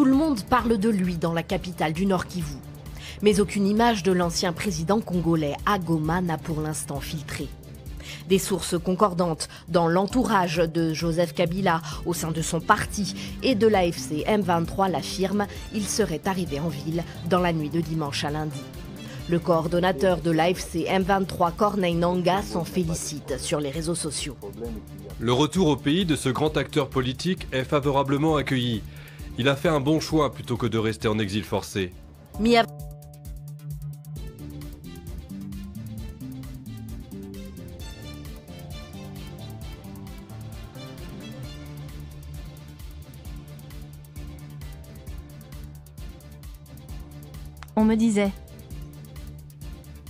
Tout le monde parle de lui dans la capitale du Nord Kivu. Mais aucune image de l'ancien président congolais à Goma n'a pour l'instant filtré. Des sources concordantes dans l'entourage de Joseph Kabila au sein de son parti et de l'AFC M23 l'affirment, il serait arrivé en ville dans la nuit de dimanche à lundi. Le coordonnateur de l'AFC M23, Corneille Nangaa, s'en félicite sur les réseaux sociaux. Le retour au pays de ce grand acteur politique est favorablement accueilli. Il a fait un bon choix plutôt que de rester en exil forcé. On me disait: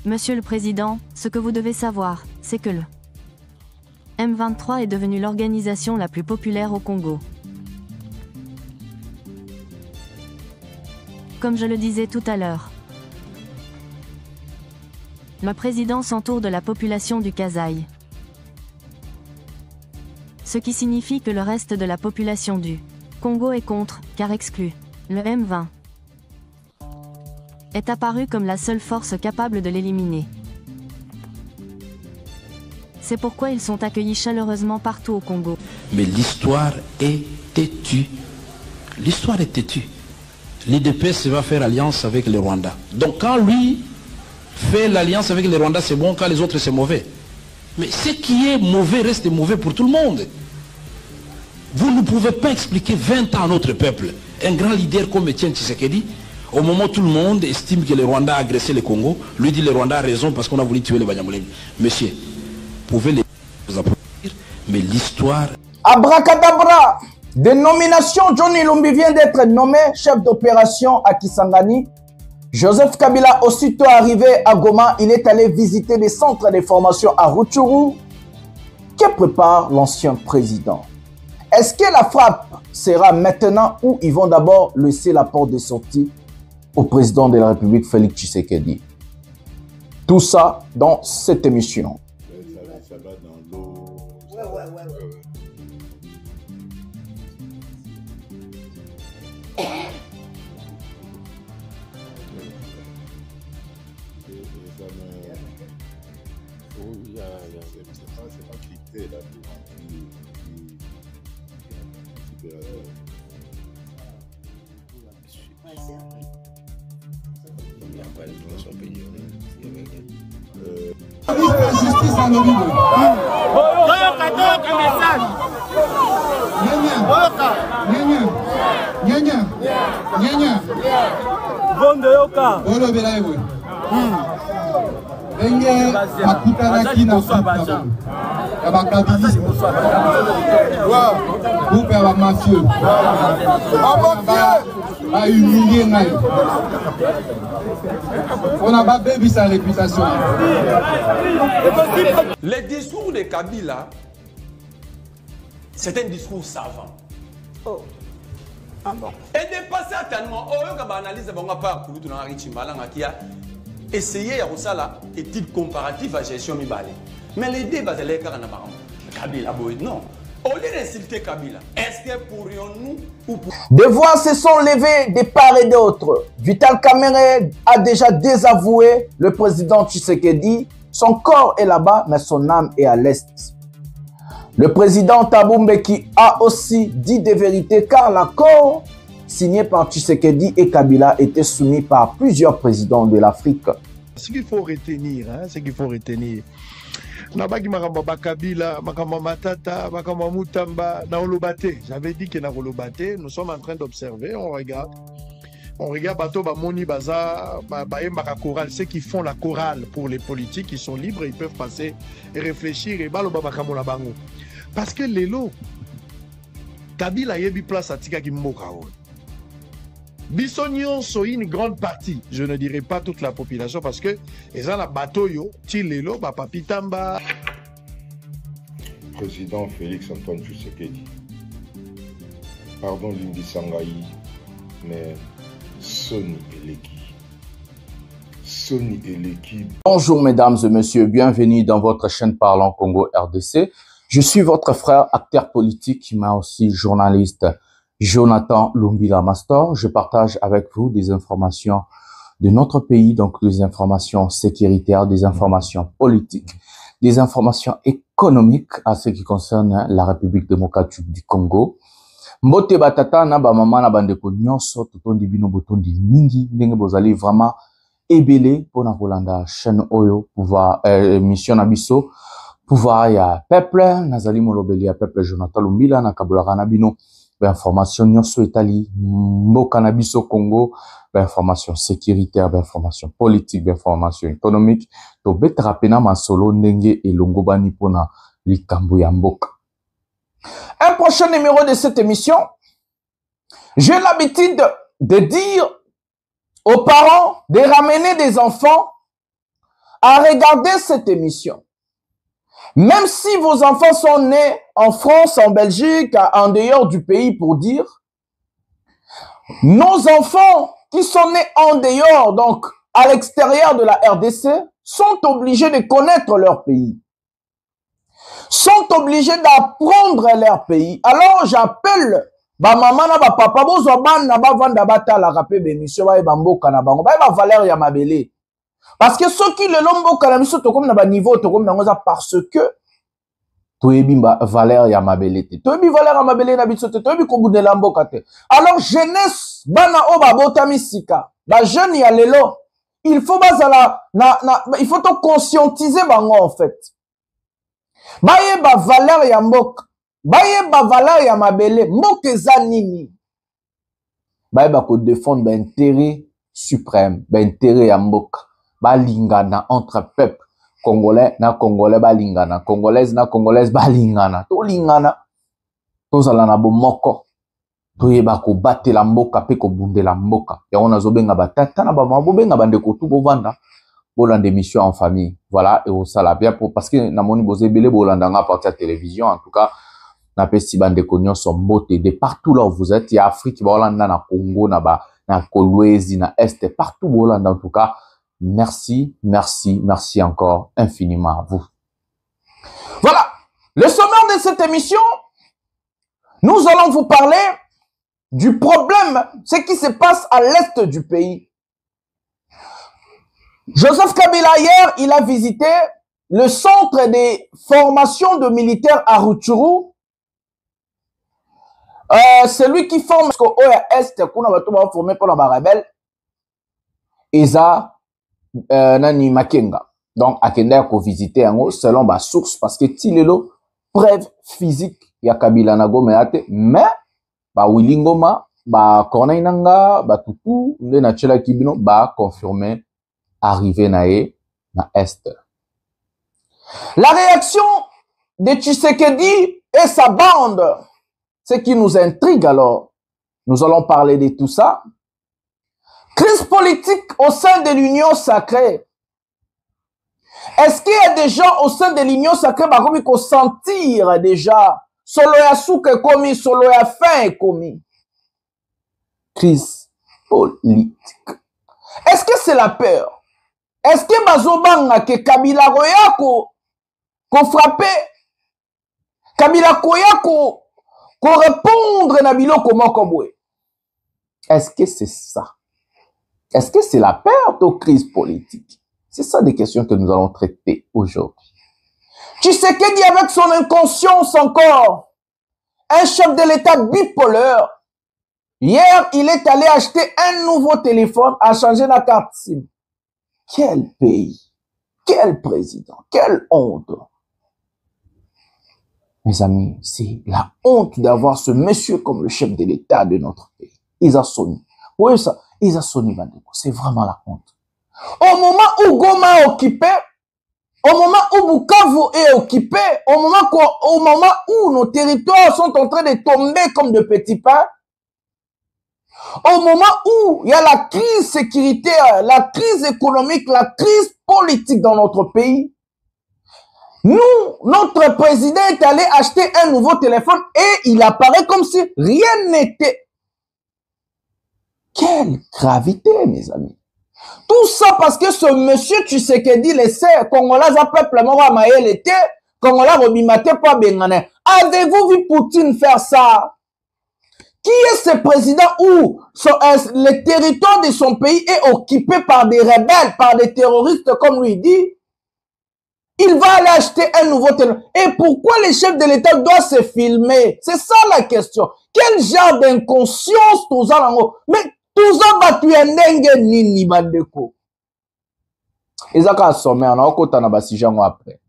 Monsieur le Président, ce que vous devez savoir, c'est que le M23 est devenu l'organisation la plus populaire au Congo. Comme je le disais tout à l'heure, le président s'entoure de la population du Kasaï. Ce qui signifie que le reste de la population du Congo est contre, car exclu. Le M20 est apparu comme la seule force capable de l'éliminer. C'est pourquoi ils sont accueillis chaleureusement partout au Congo. Mais l'histoire est têtue. L'histoire est têtue. L'IDPS va faire alliance avec le Rwanda. Donc quand lui fait l'alliance avec le Rwanda, c'est bon, quand les autres c'est mauvais. Mais ce qui est mauvais reste mauvais pour tout le monde. Vous ne pouvez pas expliquer 20 ans à notre peuple. Un grand leader comme Etienne Tshisekedi, au moment où tout le monde estime que le Rwanda a agressé le Congo, lui dit le Rwanda a raison parce qu'on a voulu tuer les Banyamulenge. Monsieur, vous pouvez les applaudir, mais l'histoire... Abracadabra! Des nominations, Johnny Lumbi vient d'être nommé chef d'opération à Kisangani. Joseph Kabila, aussitôt arrivé à Goma, il est allé visiter les centres de formation à Rutshuru. Que prépare l'ancien président? Est-ce que la frappe sera maintenant ou ils vont d'abord laisser la porte de sortie au président de la République, Félix Tshisekedi? Tout ça dans cette émission. Ça va dans l'eau. C'est pas cliqué là pour on a pas baby sa réputation. Le discours de Kabila, c'est un discours savant. Oh. Ah bon. Et dépassé tellement, on va analyser, on va pas qui a essayé à la étude comparative à gestion mibale. Mais les débats de l'écart en Kabila, non. Au lieu d'insulter Kabila, est-ce que pourrions-nous ou pour... Des voix se sont levées de part et d'autre. Vital Kamerhe a déjà désavoué le président Tshisekedi. Son corps est là-bas, mais son âme est à l'est. Le président Thabo Mbeki a aussi dit des vérités car l'accord signé par Tshisekedi et Kabila était soumis par plusieurs présidents de l'Afrique. Ce qu'il faut retenir, Nabaki makamba Kabila, makamba Matata, makamba Mutamba, na olobate. J'avais dit que na olobate, nous sommes en train d'observer, on regarde. On regarde bateau Moni Baza, Maka chorale, ceux qui font la chorale pour les politiques, ils sont libres, ils peuvent passer et réfléchir et baloba makamo la bango. Parce que l'élo, Kabila yebi place à Tika Kimboka. Bissonion sont une grande partie, je ne dirais pas toute la population, parce que ils ont la bateau yo, Tilelo, Papi Tamba. Président Félix Antoine Tshisekedi, pardon Lindi Sangaï, mais Sony Eleki. Bonjour mesdames et messieurs, bienvenue dans votre chaîne Parlons Congo RDC. Je suis votre frère, acteur politique, mais aussi journaliste. Jonathan Lumbila Mastor. Je partage avec vous des informations de notre pays, donc des informations sécuritaires, des informations politiques, des informations économiques à ce qui concerne la République démocratique du Congo. Mbote batata na ba mama na bandeko nyonso totondi bino botondi mingi ndenge bozali vraiment ebele pona kolanda chaîne oyo pouvoir mission na biso pouvoir ya peuple nazali molobeli ya peuple Jonathan Lumbila na kabulaka na bino ba information nyonso etali mboka na biso Congo, ba information sécuritaire, ba information politique, ba information économique to betara pena masolo ndenge elongo bani pona likambo ya mboka. Un prochain numéro de cette émission, j'ai l'habitude de dire aux parents de ramener des enfants à regarder cette émission. Même si vos enfants sont nés en France, en Belgique, en dehors du pays pour dire, nos enfants qui sont nés en dehors, donc à l'extérieur de la RDC, sont obligés de connaître leur pays. Sont obligés d'apprendre leur pays. Alors j'appelle ba maman na ba papa bozo ban na ba vanda bata la rapé bémission ba bamboka na bango ba valeur ya mabele. Parce que ceux qui le lomboka na biso to comme na ba niveau to comme na ngoza parce que toyebi valeur ya mabele te. Toyebi valeur ya mabele na biso te. Toyebi ko budela mboka te. Alors jeunesse bana o ba botami sika. Ba jeune ya lelo, il faut bazala il faut to conscientiser bango en fait. Baye ba valeur ya mboka, baye ba valeur ya mabele, mboka eza nini? Baye ba ko défendre ba intérêt suprême, ba intérêt ya mboka, ba lingana entre peuple congolais na congolais ba lingana, congolaise na congolaise ba lingana, to lingana, to zala na bomoko, to yeba ko batela mboka pe ko bundela mboka. Ya ona zobenga batata na ba mabobenga bandeko tu bovanda. Bolande émission en famille, voilà, et au sala bien pour parce que na moni bozebele bolandanga à partir de la télévision, en tout cas na pesi bande konyo sont beauté de partout là où vous êtes, il y a Afrique, bolanda na Congo, na Kolwezi, na Est, partout bolanda en tout cas. Merci, merci, merci encore infiniment à vous. Voilà, le sommaire de cette émission, nous allons vous parler du problème, ce qui se passe à l'est du pays. Joseph Kabila hier, il a visité le centre de formation de militaires à Rutshuru. Celui qui forme au Est, qu'on a formé pour la rebelle, Eza Nani Makenga. Donc, Akenda ko visiter en selon ma source parce que Tilelo preuve physique ya Kabila nago meate, mais ba Wilingoma, ba Kornainanga, ba Tutu, le Nachela Kibino, ba confirmer arrivé na Est. La réaction de Tshisekedi et sa bande, ce qui nous intrigue alors, nous allons parler de tout ça. Crise politique au sein de l'Union sacrée. Est-ce qu'il y a des gens au sein de l'Union sacrée qui vont sentir déjà solo ya souke commis, solo ya fin commis? Crise politique. Est-ce que c'est la peur? Est-ce que bazobanga ke Kabila koya ko frappé, Kabila koya ko répondre na biloko moko boye? Est-ce que c'est ça? Est-ce que c'est la peur de crise politique? C'est ça des questions que nous allons traiter aujourd'hui. Tshisekedi avec son inconscience encore, un chef de l'État bipolaire. Hier, il est allé acheter un nouveau téléphone à changer la carte SIM. Quel pays, quel président, quelle honte. Mes amis, c'est la honte d'avoir ce monsieur comme le chef de l'État de notre pays. Isa Soni. Oui, ça, Isa Soni Bandeko, c'est vraiment la honte. Au moment où Goma est occupé, au moment où Bukavu est occupé, au moment où nos territoires sont en train de tomber comme de petits pains, au moment où il y a la crise sécuritaire, la crise économique, la crise politique dans notre pays, nous, notre président est allé acheter un nouveau téléphone et il apparaît comme si rien n'était. Quelle gravité, mes amis. Tout ça parce que ce monsieur Tshisekedi laissait Congolais à peuple mort maël était, Congolais robimate pas bengane. Avez-vous vu Poutine faire ça? Qui est ce président où le territoire de son pays est occupé par des rebelles, par des terroristes, comme lui dit? Il va aller acheter un nouveau téléphone. Et pourquoi les chefs de l'État doivent se filmer? C'est ça la question. Quel genre d'inconscience tous en mais tous en battu un dengue nini bandeko. Ils ont qu'à sommer, on a encore un basijango après.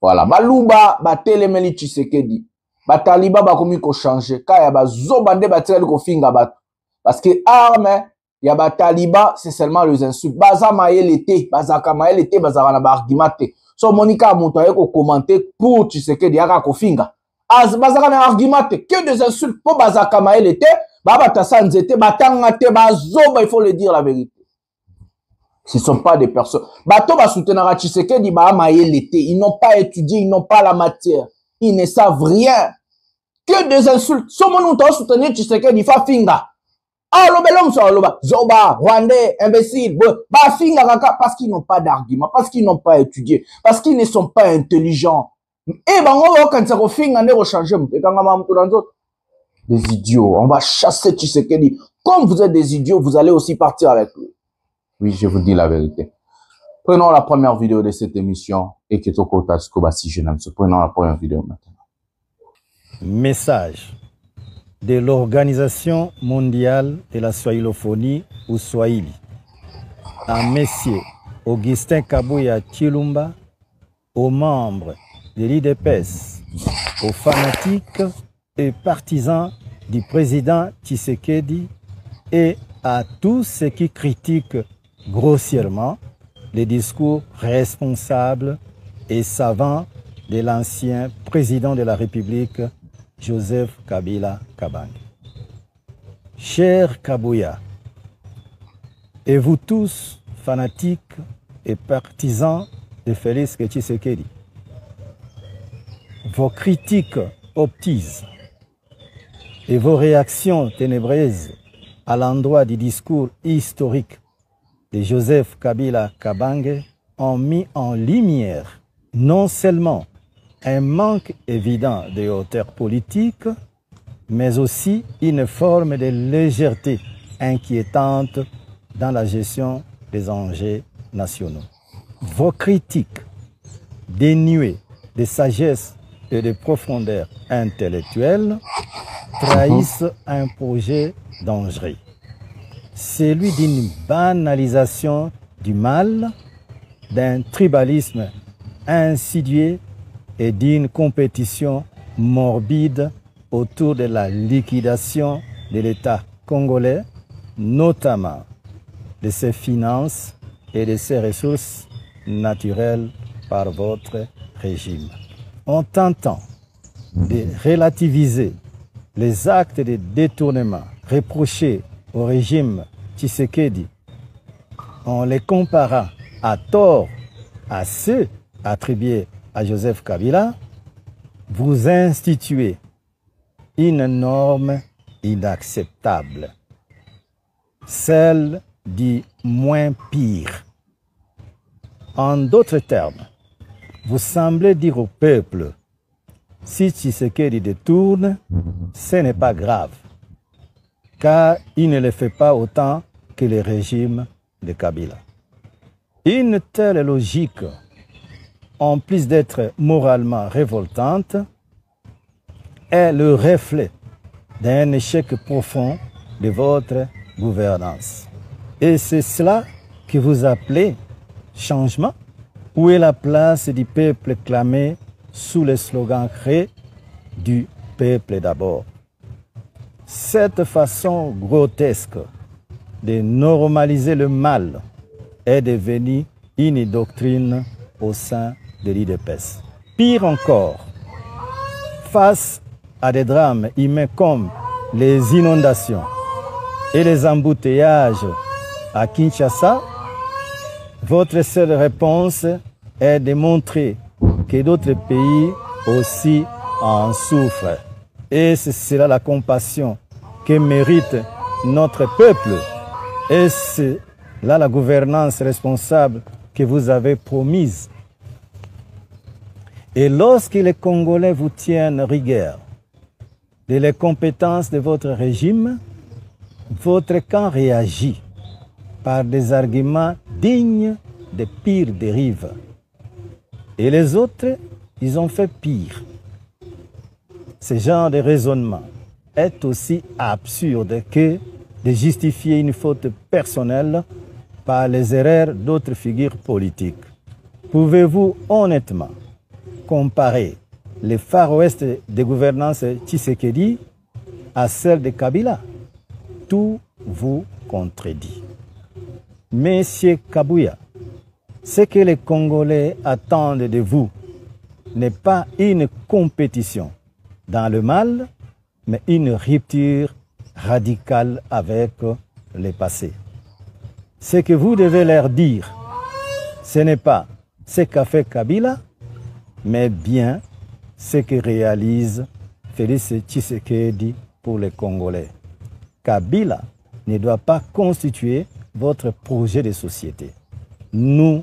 Voilà. Baluba, batelemeli Tshisekedi. Bataliba bakomi ko changer. Kaya bazo bande batireli ko finga bat. Parce que arme, il y a bataliba, c'est seulement les insultes. Baza maye l'été, bazaka maye l'été, bazaka na ba argumenté. So Monica Montoya ko commenter pour Tshisekedi yaka ko finga. Bazaka na argumenté que des insultes pour bazaka maye l'été, babata sanzete, batangate bazoba, il faut le dire la vérité. Ce ne sont pas des personnes. Bato ba soutenara Tshisekedi ba maye l'été, ils n'ont pas étudié, ils n'ont pas la matière. Ils ne savent rien. Que des insultes. Si on doit soutenir Tshisekedi, il faut finga. Ah, l'obelom sur l'oba. Zoba, Rwandais, imbécile. Bah, finga kaka. Parce qu'ils n'ont pas d'argument. Parce qu'ils n'ont pas étudié. Parce qu'ils ne sont pas intelligents. Et ben, on va quand ça finga, on va changer. Des idiots. On va chasser Tshisekedi. Comme vous êtes des idiots, vous allez aussi partir avec lui. Oui, je vous dis la vérité. Prenons la première vidéo de cette émission. Et Ketoko Tatsukoba si je n'aime. Prenons la première vidéo maintenant. Message de l'Organisation mondiale de la swahilophonie ou Swahili à Messieurs Augustin Kabuya Chilumba, aux membres de l'IDPS, aux fanatiques et partisans du président Tshisekedi et à tous ceux qui critiquent grossièrement les discours responsables et savants de l'ancien président de la République, Joseph Kabila Kabange. Cher Kabuya, et vous tous, fanatiques et partisans de Félix Tshisekedi, vos critiques obtises et vos réactions ténébreuses à l'endroit du discours historique de Joseph Kabila Kabange ont mis en lumière non seulement un manque évident de hauteur politique, mais aussi une forme de légèreté inquiétante dans la gestion des enjeux nationaux. Vos critiques, dénuées de sagesse et de profondeur intellectuelle, trahissent un projet dangereux, celui d'une banalisation du mal, d'un tribalisme insidieux et d'une compétition morbide autour de la liquidation de l'État congolais, notamment de ses finances et de ses ressources naturelles par votre régime. En tentant de relativiser les actes de détournement reprochés au régime Tshisekedi, en les comparant à tort à ceux attribués à Joseph Kabila, vous instituez une norme inacceptable, celle du moins pire. En d'autres termes, vous semblez dire au peuple, si Tshisekedi détourne, ce n'est pas grave, car il ne le fait pas autant que le régime de Kabila. Une telle logique, en plus d'être moralement révoltante, est le reflet d'un échec profond de votre gouvernance. Et c'est cela que vous appelez changement? Où est la place du peuple clamé sous le slogan créé du peuple d'abord? Cette façon grotesque de normaliser le mal est devenue une doctrine au sein de l'IDPS. Pire encore, face à des drames humains comme les inondations et les embouteillages à Kinshasa, votre seule réponse est de montrer que d'autres pays aussi en souffrent. Et c'est cela la compassion que mérite notre peuple. Et c'est là la gouvernance responsable que vous avez promise. Et lorsque les Congolais vous tiennent rigueur, de l'incompétence de votre régime, votre camp réagit par des arguments dignes des pires dérives. Et les autres, ils ont fait pire. Ce genre de raisonnement est aussi absurde que de justifier une faute personnelle par les erreurs d'autres figures politiques. Pouvez-vous honnêtement comparer les Far West de gouvernance Tshisekedi à celle de Kabila? Tout vous contredit. Monsieur Kabouya, ce que les Congolais attendent de vous n'est pas une compétition dans le mal, mais une rupture radicale avec le passé. Ce que vous devez leur dire, ce n'est pas ce qu'a fait Kabila, mais bien ce que réalise Félix Tshisekedi pour les Congolais. Kabila ne doit pas constituer votre projet de société. Nous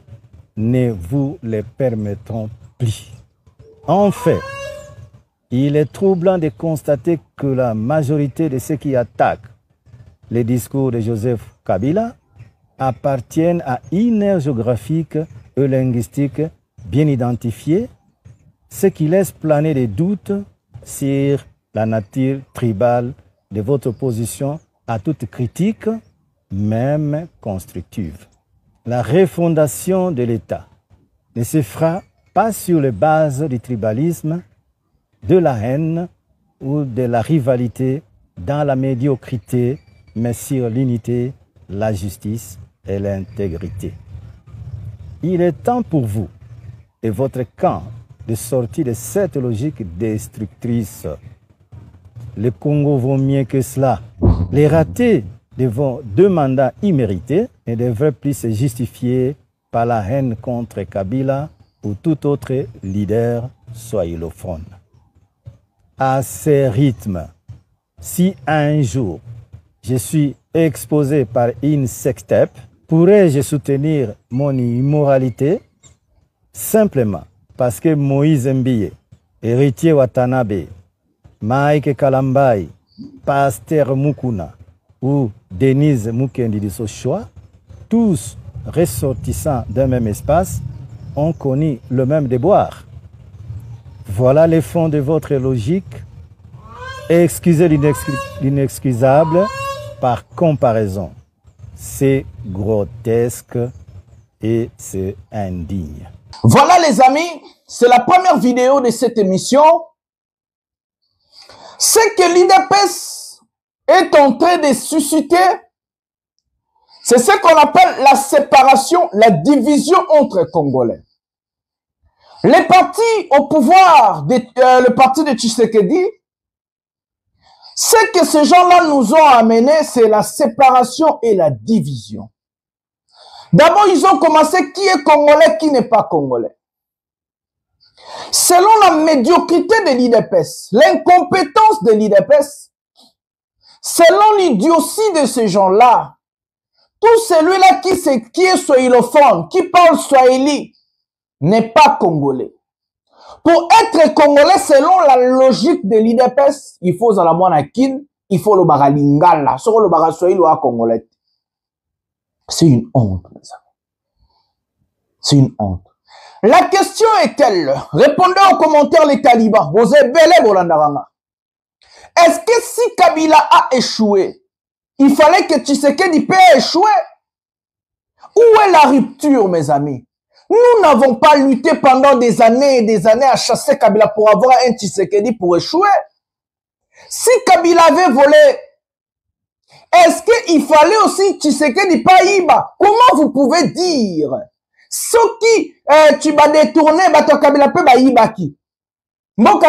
ne vous le permettrons plus. En fait, il est troublant de constater que la majorité de ceux qui attaquent les discours de Joseph Kabila appartiennent à une aire géographique et linguistique bien identifiée, ce qui laisse planer des doutes sur la nature tribale de votre position à toute critique, même constructive. La refondation de l'État ne se fera pas sur les bases du tribalisme, de la haine ou de la rivalité dans la médiocrité, mais sur l'unité, la justice et l'intégrité. Il est temps pour vous et votre camp de sortir de cette logique destructrice. Le Congo vaut mieux que cela. Les ratés de vos 2 mandats immérités ne devraient plus se justifier par la haine contre Kabila ou tout autre leader soylophone. À ce rythme, si un jour je suis exposé par une sextape, pourrais-je soutenir mon immoralité simplement parce que Moïse Mbiye, héritier Watanabe, Mike Kalambai, Pasteur Mukuna ou Denise Mukendi de Sochoa, tous ressortissants d'un même espace, ont connu le même déboire. Voilà les fonds de votre logique. Excusez l'inexcusable par comparaison. C'est grotesque et c'est indigne. Voilà les amis, c'est la première vidéo de cette émission. C'est que l'UDPS est en train de susciter, c'est ce qu'on appelle la séparation, la division entre Congolais. Les partis au pouvoir, le parti de Tshisekedi, ce que ces gens-là nous ont amené, c'est la séparation et la division. D'abord, ils ont commencé qui est Congolais, qui n'est pas Congolais. Selon la médiocrité de l'UDPS, l'incompétence de l'UDPS, selon l'idiotie de ces gens-là, tout celui-là qui est soïlophone, qui parle swahili, n'est pas Congolais. Pour être Congolais, selon la logique de l'UDPS, il faut la moanakin, il faut le baralingala, sur le baraswahili ou Congolais. C'est une honte, mes amis. C'est une honte. La question est-elle, répondez en commentaire les talibans, vous êtes belé Bolandaranga. Est-ce que si Kabila a échoué, il fallait que Tshisekedi puisse échouer? Où est la rupture, mes amis? Nous n'avons pas lutté pendant des années et des années à chasser Kabila pour avoir un Tshisekedi pour échouer. Si Kabila avait volé, est-ce qu'il fallait aussi Tshisekedi pas Iba? Comment vous pouvez dire? Ce qui, tu vas détourner, ton Kabila peut ba Iba qui? Nous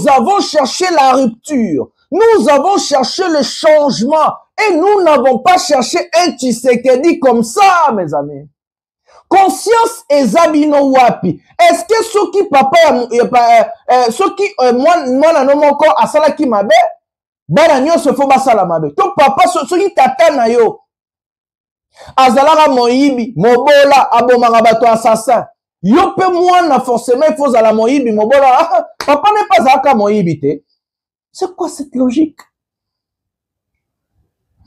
avons cherché la rupture. Nous avons cherché le changement. Et nous n'avons pas cherché un Tshisekedi comme ça, mes amis. Conscience et Zabino Wapi. Est-ce que ceux qui papa, ceux qui, moi, non, mon corps, à Sala qui m'abe, Bananyo se faut basala mabe. Ton papa, ceux qui t'attendent, yo. Azalara Moibi, Mobola, Abomarabato assassin. Yo pe mwana forcément il faut à la moyibi mobola. Papa n'est pas à moyibité. C'est quoi cette logique?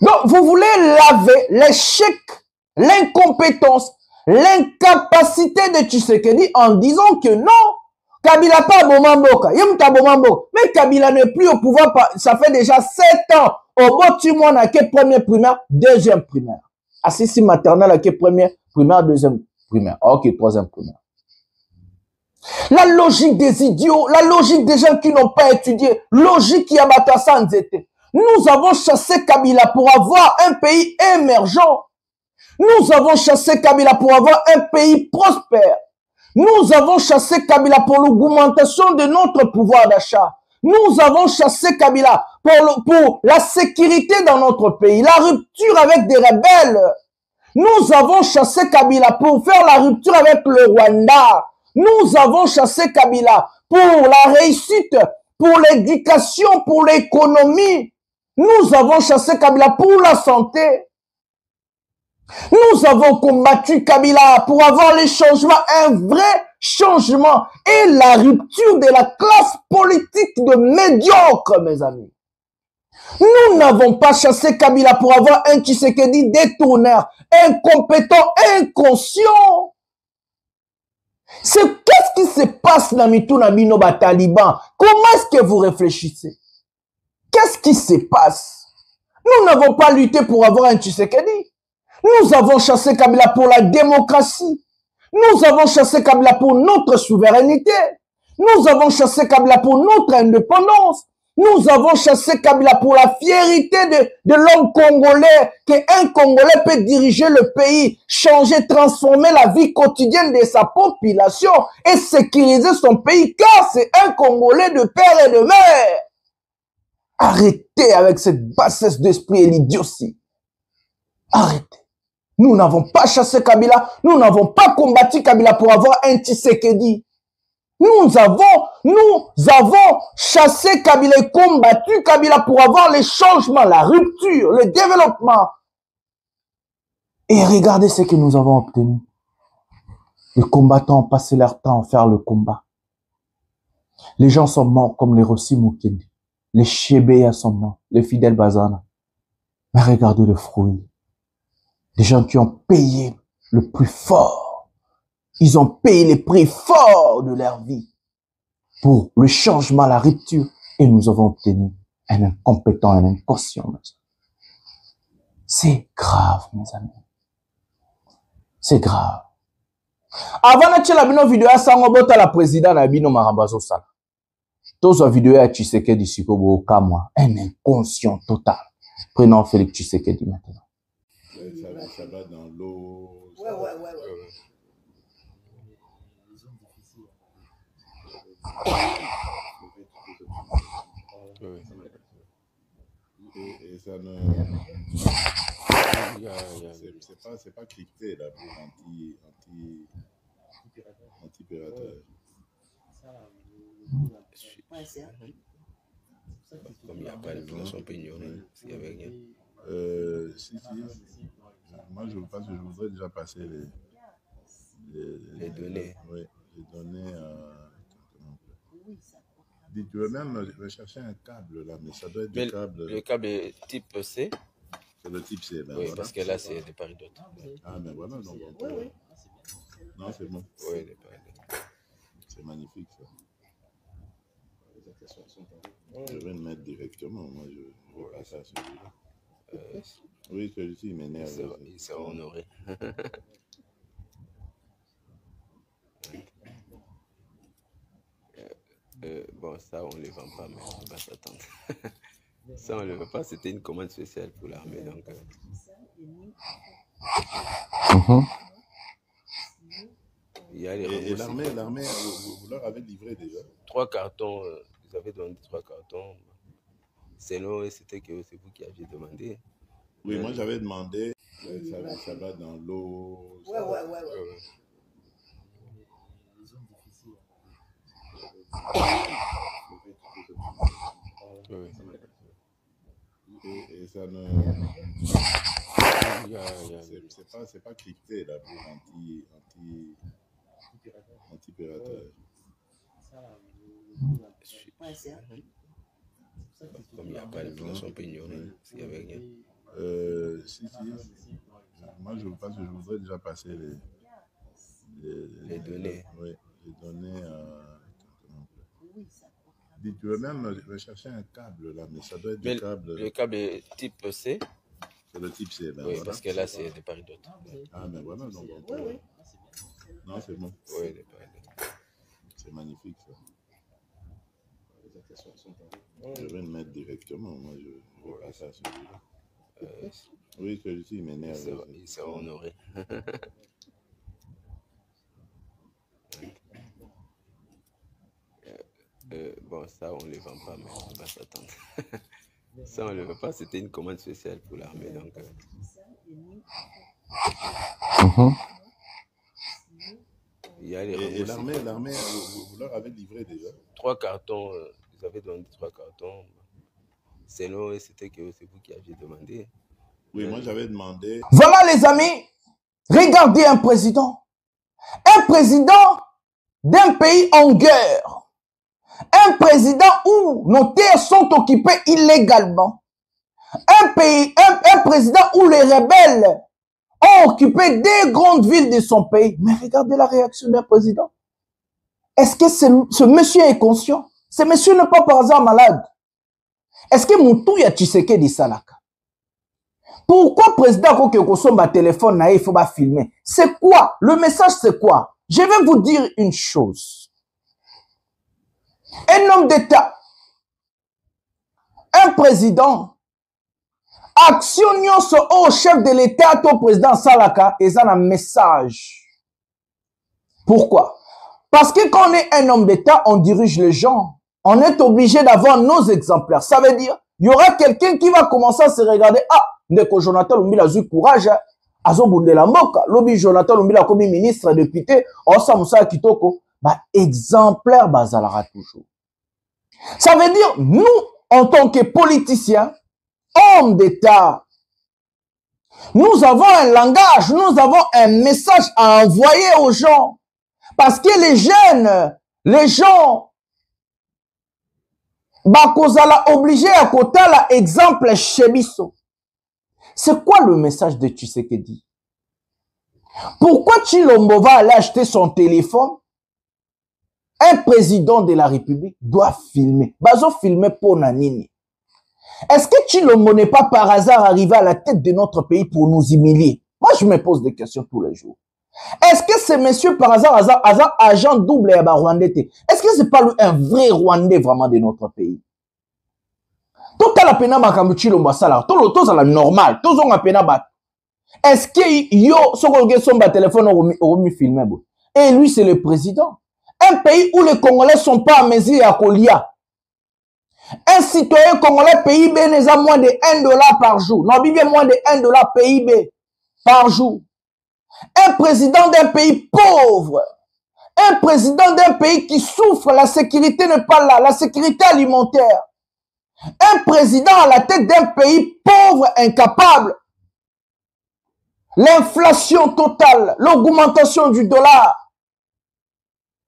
Donc vous voulez laver l'échec, l'incompétence, l'incapacité de Tshisekedi en disant que non, Kabila pas Bomamboka, mais Kabila n'est plus au pouvoir, ça fait déjà 7 ans. Au bout de mois, on a que première primaire, deuxième primaire. Assisi maternelle, à que première primaire, deuxième primaire. Ok, troisième primaire. La logique des idiots, la logique des gens qui n'ont pas étudié, logique qui a battu Nzete. Nous avons chassé Kabila pour avoir un pays émergent. Nous avons chassé Kabila pour avoir un pays prospère. Nous avons chassé Kabila pour l'augmentation de notre pouvoir d'achat. Nous avons chassé Kabila pour la sécurité dans notre pays, la rupture avec des rebelles. Nous avons chassé Kabila pour faire la rupture avec le Rwanda. Nous avons chassé Kabila pour la réussite, pour l'éducation, pour l'économie. Nous avons chassé Kabila pour la santé. Nous avons combattu Kabila pour avoir les changements, un vrai changement et la rupture de la classe politique de médiocre, mes amis. Nous n'avons pas chassé Kabila pour avoir un Tshisekedi détourneur, incompétent, inconscient. Qu'est-ce qui se passe dans Mituna Binoba Taliban? Comment est-ce que vous réfléchissez? Qu'est-ce qui se passe? Nous n'avons pas lutté pour avoir un Tshisekedi. Nous avons chassé Kabila pour la démocratie. Nous avons chassé Kabila pour notre souveraineté. Nous avons chassé Kabila pour notre indépendance. Nous avons chassé Kabila pour la fierté de l'homme congolais, qu'un Congolais peut diriger le pays, changer, transformer la vie quotidienne de sa population et sécuriser son pays, car c'est un Congolais de père et de mère. Arrêtez avec cette bassesse d'esprit et l'idiotie. Arrêtez. Nous n'avons pas chassé Kabila, nous n'avons pas combattu Kabila pour avoir un Tshisekedi. Nous avons chassé Kabila et combattu Kabila pour avoir les changements, la rupture, le développement. Et regardez ce que nous avons obtenu. Les combattants ont passé leur temps à faire le combat. Les gens sont morts comme les Rossi Mukendi. Les Chebeya sont morts, les fidèles Bazana. Mais regardez le fruit. Des gens qui ont payé le plus fort. Ils ont payé les prix forts de leur vie pour le changement, la rupture. Et nous avons obtenu un incompétent, un inconscient. C'est grave, mes amis. C'est grave. Avant de la vidéo, vidéo à la présidente Nabino Marambazo Sala. Tous les vidéos à Tshisekedi Sikobo Kamwa, un inconscient total. Prenons Félix Tshisekedi maintenant. Ça va dans l'eau. Ouais. Et ça ne. C'est pas crypté là pour anti-piratage. Comme il n'y a pas de financement pignon, il y avait rien. Si. Moi, je pense que je voudrais déjà passer les données. Oui, les données. Tu veux même rechercher un câble là, mais ça doit être du câble. Le câble est type C. C'est le type C. Ben oui, voilà. Parce que là, c'est des paris d'autres. Ah, mais voilà, donc on peut... Oui. Non, c'est bon. Oui, des paris d'autres. C'est magnifique ça. Je vais le mettre directement. Moi, je vais passer à celui-là. Oui, celui-ci, il m'énerve. Il sera honoré. Bon, ça, on ne le vend pas, mais on va s'attendre. Ça, on ne le vend pas. C'était une commande spéciale pour l'armée. Donc, il y a les et l'armée, vous leur avez livré déjà 3 cartons. Vous avez demandé 3 cartons. C'est non, c'était que c'est vous qui aviez demandé. Oui, moi j'avais demandé. Ça va dans l'eau. Ouais. Et ça ne. C'est pas crypté là pour Anti-piratage. Comme il n'y a pas de violence, on peut ignorer s'il n'y avait rien. Si. Moi, je pense que je voudrais déjà passer Les données. Oui, les données. Tu veux même rechercher un câble là, mais ça doit être du câble. Le câble est type C. C'est le type C. Ben Oui, voilà. parce que là, c'est des paris d'autres. Ah, mais voilà, donc on peut... Non, c'est bon. Oui, des paris d'autres. C'est magnifique ça. Je vais le mettre directement. Moi, je veux pas ça celui-là. Oui, celui-ci, il m'énerve. Il sera honoré. Bon, ça, on ne les vend pas, mais on va s'attendre. Ça, on ne le veut pas. C'était une commande spéciale pour l'armée. Donc, il y a les et l'armée, vous leur avez livré déjà 3 cartons. Vous avez donné 3 cartons. C'est non, c'était que c'est vous qui aviez demandé. Oui, moi j'avais demandé. Voilà les amis, regardez un président d'un pays en guerre, un président où nos terres sont occupées illégalement, un président où les rebelles ont occupé des grandes villes de son pays. Mais regardez la réaction d'un président. Est-ce que ce monsieur est conscient? Ce monsieur n'est pas par hasard malade. Est-ce que Moutouya Tshisekedi Salaka? Pourquoi président quand il consomme un téléphone, il faut pas filmer? C'est quoi? Le message c'est quoi? Je vais vous dire une chose. Un homme d'État, un président, action au chef de l'État, au président Salaka, et ça un message. Pourquoi? Parce que quand on est un homme d'État, on dirige les gens. On est obligé d'avoir nos exemplaires. Ça veut dire, il y aura quelqu'un qui va commencer à se regarder. Ah, Ndeko Jonathan Lumbila a eu courage. Azo Bundela Moka. Lobi Jonathan Lumbila comme ministre député. Osa Moussa Kitoko. Bah, exemplaire bazalara toujours. Ça veut dire, nous, en tant que politiciens, hommes d'État, nous avons un langage, nous avons un message à envoyer aux gens. Parce que les jeunes, les gens, bakozala obligé à côté l'exemple chez Bisso. C'est quoi le message de Tshisekedi? Pourquoi Tshilombo va aller acheter son téléphone? Un président de la République doit filmer. Bazo filmer pour Nanini. Est-ce que Tshilombo n'est pas par hasard arrivé à la tête de notre pays pour nous humilier? Moi, je me pose des questions tous les jours. Est-ce que ce monsieur par hasard, agent double et Rwandais? Est-ce que c'est pas lui un vrai Rwandais vraiment de notre pays? Tout à la pena makambuchi lomba sala, tout le la normal, tout on a pena bat. Est-ce que yo son téléphone au filmé? Et lui c'est le président. Un pays où les Congolais sont pas à mesure à Kolia. Un citoyen congolais PIB n'est à moins de $1 par jour. Non, bien moins de $1 PIB par jour. Un président d'un pays pauvre, un président d'un pays qui souffre, la sécurité n'est pas là, la sécurité alimentaire. Un président à la tête d'un pays pauvre, incapable. L'inflation totale, l'augmentation du dollar,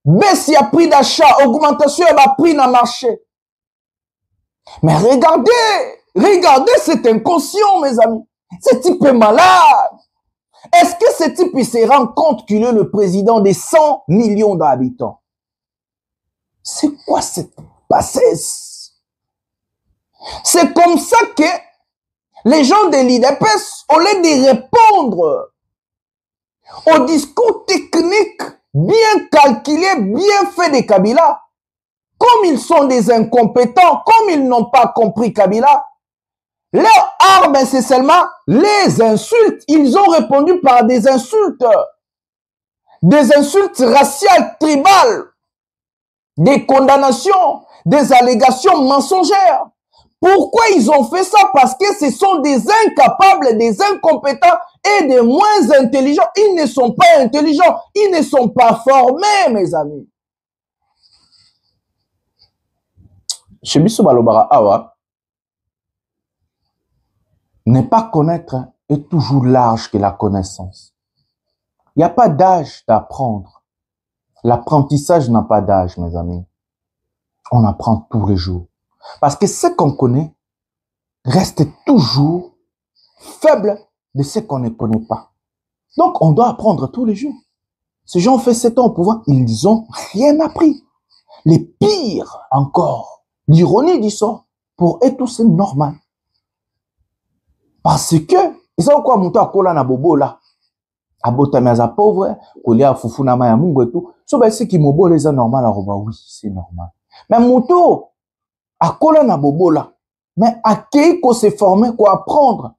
baisse à prix d'achat, augmentation à prix dans le marché. Mais regardez cet inconscient, mes amis. Ce type est malade. Est-ce que ce type il se rend compte qu'il est le président des 100 millions d'habitants? C'est quoi cette bassesse? C'est comme ça que les gens de l'IDPS, au lieu de répondre au discours technique bien calculé, bien fait de Kabila, comme ils sont des incompétents, comme ils n'ont pas compris Kabila, leur arme, c'est seulement les insultes. Ils ont répondu par des insultes raciales, tribales, des condamnations, des allégations mensongères. Pourquoi ils ont fait ça? Parce que ce sont des incapables, des incompétents et des moins intelligents. Ils ne sont pas intelligents, ils ne sont pas formés, mes amis. Chez Bissou Balobara Awa, ne pas connaître est toujours large que la connaissance. Il n'y a pas d'âge d'apprendre. L'apprentissage n'a pas d'âge, mes amis. On apprend tous les jours. Parce que ce qu'on connaît reste toujours faible de ce qu'on ne connaît pas. Donc, on doit apprendre tous les jours. Ces gens ont fait 7 ans au pouvoir, ils n'ont rien appris. Les pires encore, l'ironie du sort, pour eux tous c'est normal. Parce que, ils ont quoi, mouton à kola na bobo là. Abotami aza pauvre, kolia a fufu na maya mungu et tout. So, ben, c'est qui mobo les a normal, alors, bah oui, c'est normal. Mais mouton, à kola na bobo là. Mais à qui qu'on s'est formé, quoi apprendre.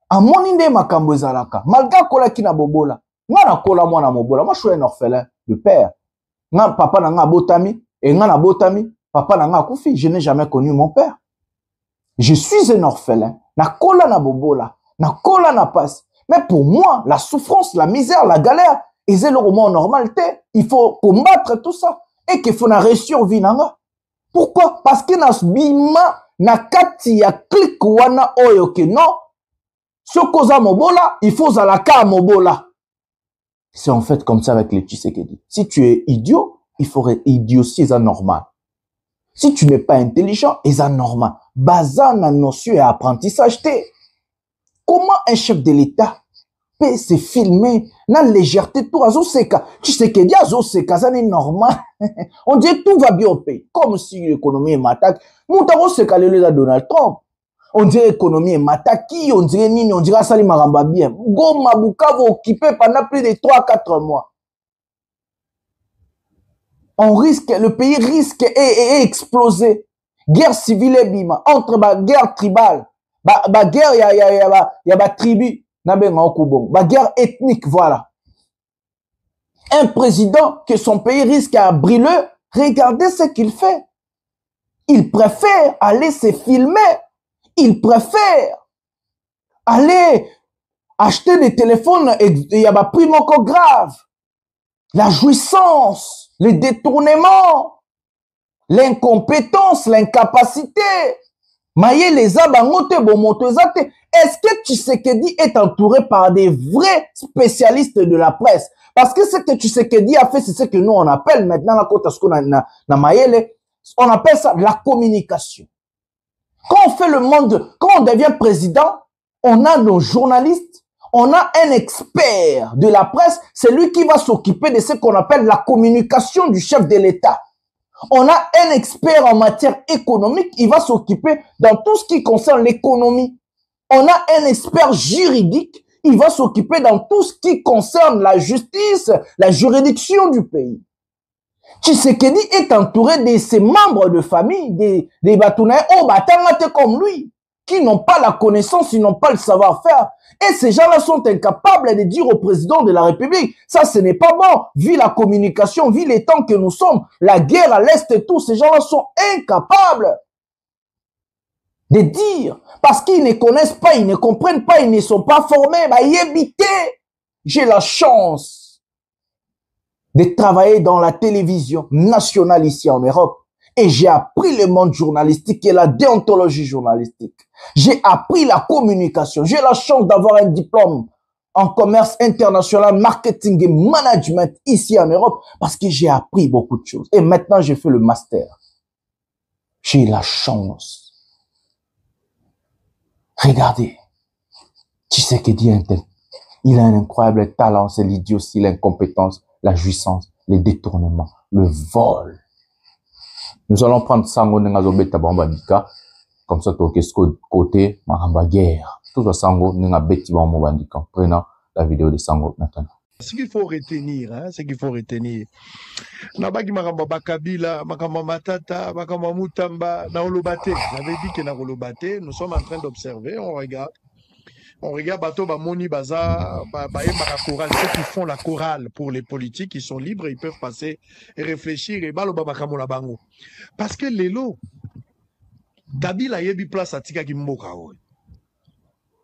À mon inde makambo ezalaka. Malgré kola ki na bobo là. Moi, na kola moi na mobola. Moi, je suis un orphelin de père. Nga papa na nga botami, et nga na botami, papa na nga koufi. Je n'ai jamais connu mon père. Je suis un orphelin. Na kola na bobola, na kola na passe. Mais pour moi, la souffrance, la misère, la galère, c'est le roman normalité. Il faut combattre tout ça. Et qu'il faut na réussir vie nanga. Pourquoi? Parce que na bima, na kati ya clic wana oyo ke non. Ce koza mobola, il faut zalaka mobola. C'est en fait comme ça avec les Tshisekedi. Si tu es idiot, il faudrait idiotie, c'est normal. Si tu n'es pas intelligent, c'est normal. Bazar na notion et apprentissage. Comment un chef de l'État peut se filmer na légèreté tout azo seka? Tshisekedi azo seka, ça n'est normal. On dit tout va bien au pays. Comme si l'économie est matak. Moutaro seka le Donald Trump. On dirait l'économie est mataki, on dirait nini, on dirait Sali Maramba bien. Goma Bukavu occupé pendant plus de 3-4 mois. On risque, le pays risque et exploser. Guerre civile et bima. Entre ba guerre tribale, ba guerre y a ba tribu, na benga okubong. Ba guerre ethnique, voilà. Un président que son pays risque à brûler, regardez ce qu'il fait. Il préfère aller se filmer. Il préfère aller acheter des téléphones et il y a des prix encore graves. La jouissance, le détournement, l'incompétence, l'incapacité. Maïe les abangote bomoto ezate. Est-ce que Tshisekedi est entouré par des vrais spécialistes de la presse? Parce que ce que Tshisekedi a fait, c'est ce que nous on appelle maintenant la côte na Maïele, on appelle ça la communication. Quand on fait le monde, quand on devient président, on a nos journalistes, on a un expert de la presse, c'est lui qui va s'occuper de ce qu'on appelle la communication du chef de l'État. On a un expert en matière économique, il va s'occuper dans tout ce qui concerne l'économie. On a un expert juridique, il va s'occuper dans tout ce qui concerne la justice, la juridiction du pays. Tshisekedi est entouré de ses membres de famille, des Batounaï, comme lui, qui n'ont pas la connaissance, ils n'ont pas le savoir-faire. Et ces gens-là sont incapables de dire au président de la République, ça ce n'est pas bon, vu la communication, vu les temps que nous sommes, la guerre à l'Est et tout, ces gens-là sont incapables de dire, parce qu'ils ne connaissent pas, ils ne comprennent pas, ils ne sont pas formés, bah, y éviter. J'ai la chance de travailler dans la télévision nationale ici en Europe. Et j'ai appris le monde journalistique et la déontologie journalistique. J'ai appris la communication. J'ai la chance d'avoir un diplôme en commerce international, marketing et management ici en Europe parce que j'ai appris beaucoup de choses. Et maintenant, j'ai fait le master. J'ai la chance. Regardez. Tshisekedi, il a un incroyable talent, c'est l'idiotie, l'incompétence, la jouissance, les détournements, le vol. Nous allons prendre Sango Nengazobe Tabambadika, comme ça, Tokesko côté Mahamba guerre. Tout ça, Sango Nengabeti Bambandika. Prenons la vidéo de Sango maintenant. Ce qu'il faut retenir, hein, ce qu'il faut retenir. Nabaki Makamba Bakabila, Makamba Matata, Makamba Mutamba, Naolobate. J'avais dit que Naolobate, nous sommes en train d'observer, on regarde bateau Moni Baza, chorale, ceux qui font la chorale pour les politiques, ils sont libres, ils peuvent passer et réfléchir et baloba bakamola bango. Parce que l'élo, Kabila yebi place à Tika Kimboka.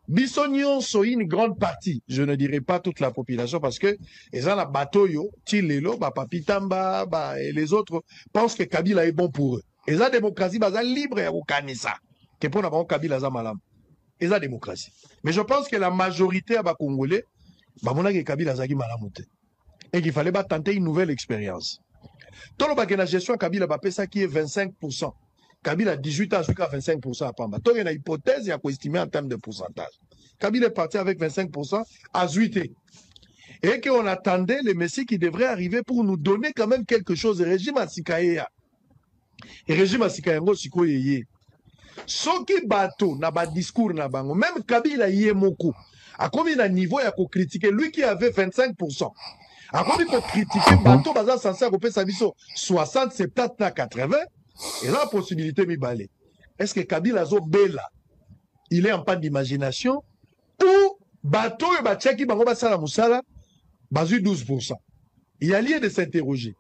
Bissonion so une grande partie, je ne dirais pas toute la population, parce que les gens la bateau yo, Tilelo, Papitamba, et les autres pensent que Kabila est bon pour eux. Et la démocratie baza libre et au Kanisa. Que pour n'avoir Kabila za malam. Et la démocratie. Mais je pense que la majorité à Congolais, bah mon que Kabila zaki malamute. et qu'il fallait tenter une nouvelle expérience. Dans la gestion, Kabila a ça qui est 25%. Kabila a 18 ans jusqu'à 25% à Pamba. Donc il y a une hypothèse, il y a quoi estimer en termes de pourcentage. Kabila est parti avec 25% à Zuité. Et qu'on attendait le Messie qui devrait arriver pour nous donner quand même quelque chose. Le régime à Sikaïa. Le régime à Sikaïa, c'est Soki bateau n'a pas discours n'a bango. Même Kabila y est moko. À combien de niveau il a critiqué lui qui avait 25%. À combien il faut critiquer bateau bazar censé couper sa mission 60, 70, 80. Et la possibilité mi balé. Est-ce que Kabila zo bela il est en panne d'imagination ou bateau et batchaki bango basala musala bazu 12%. Il y a lieu de s'interroger.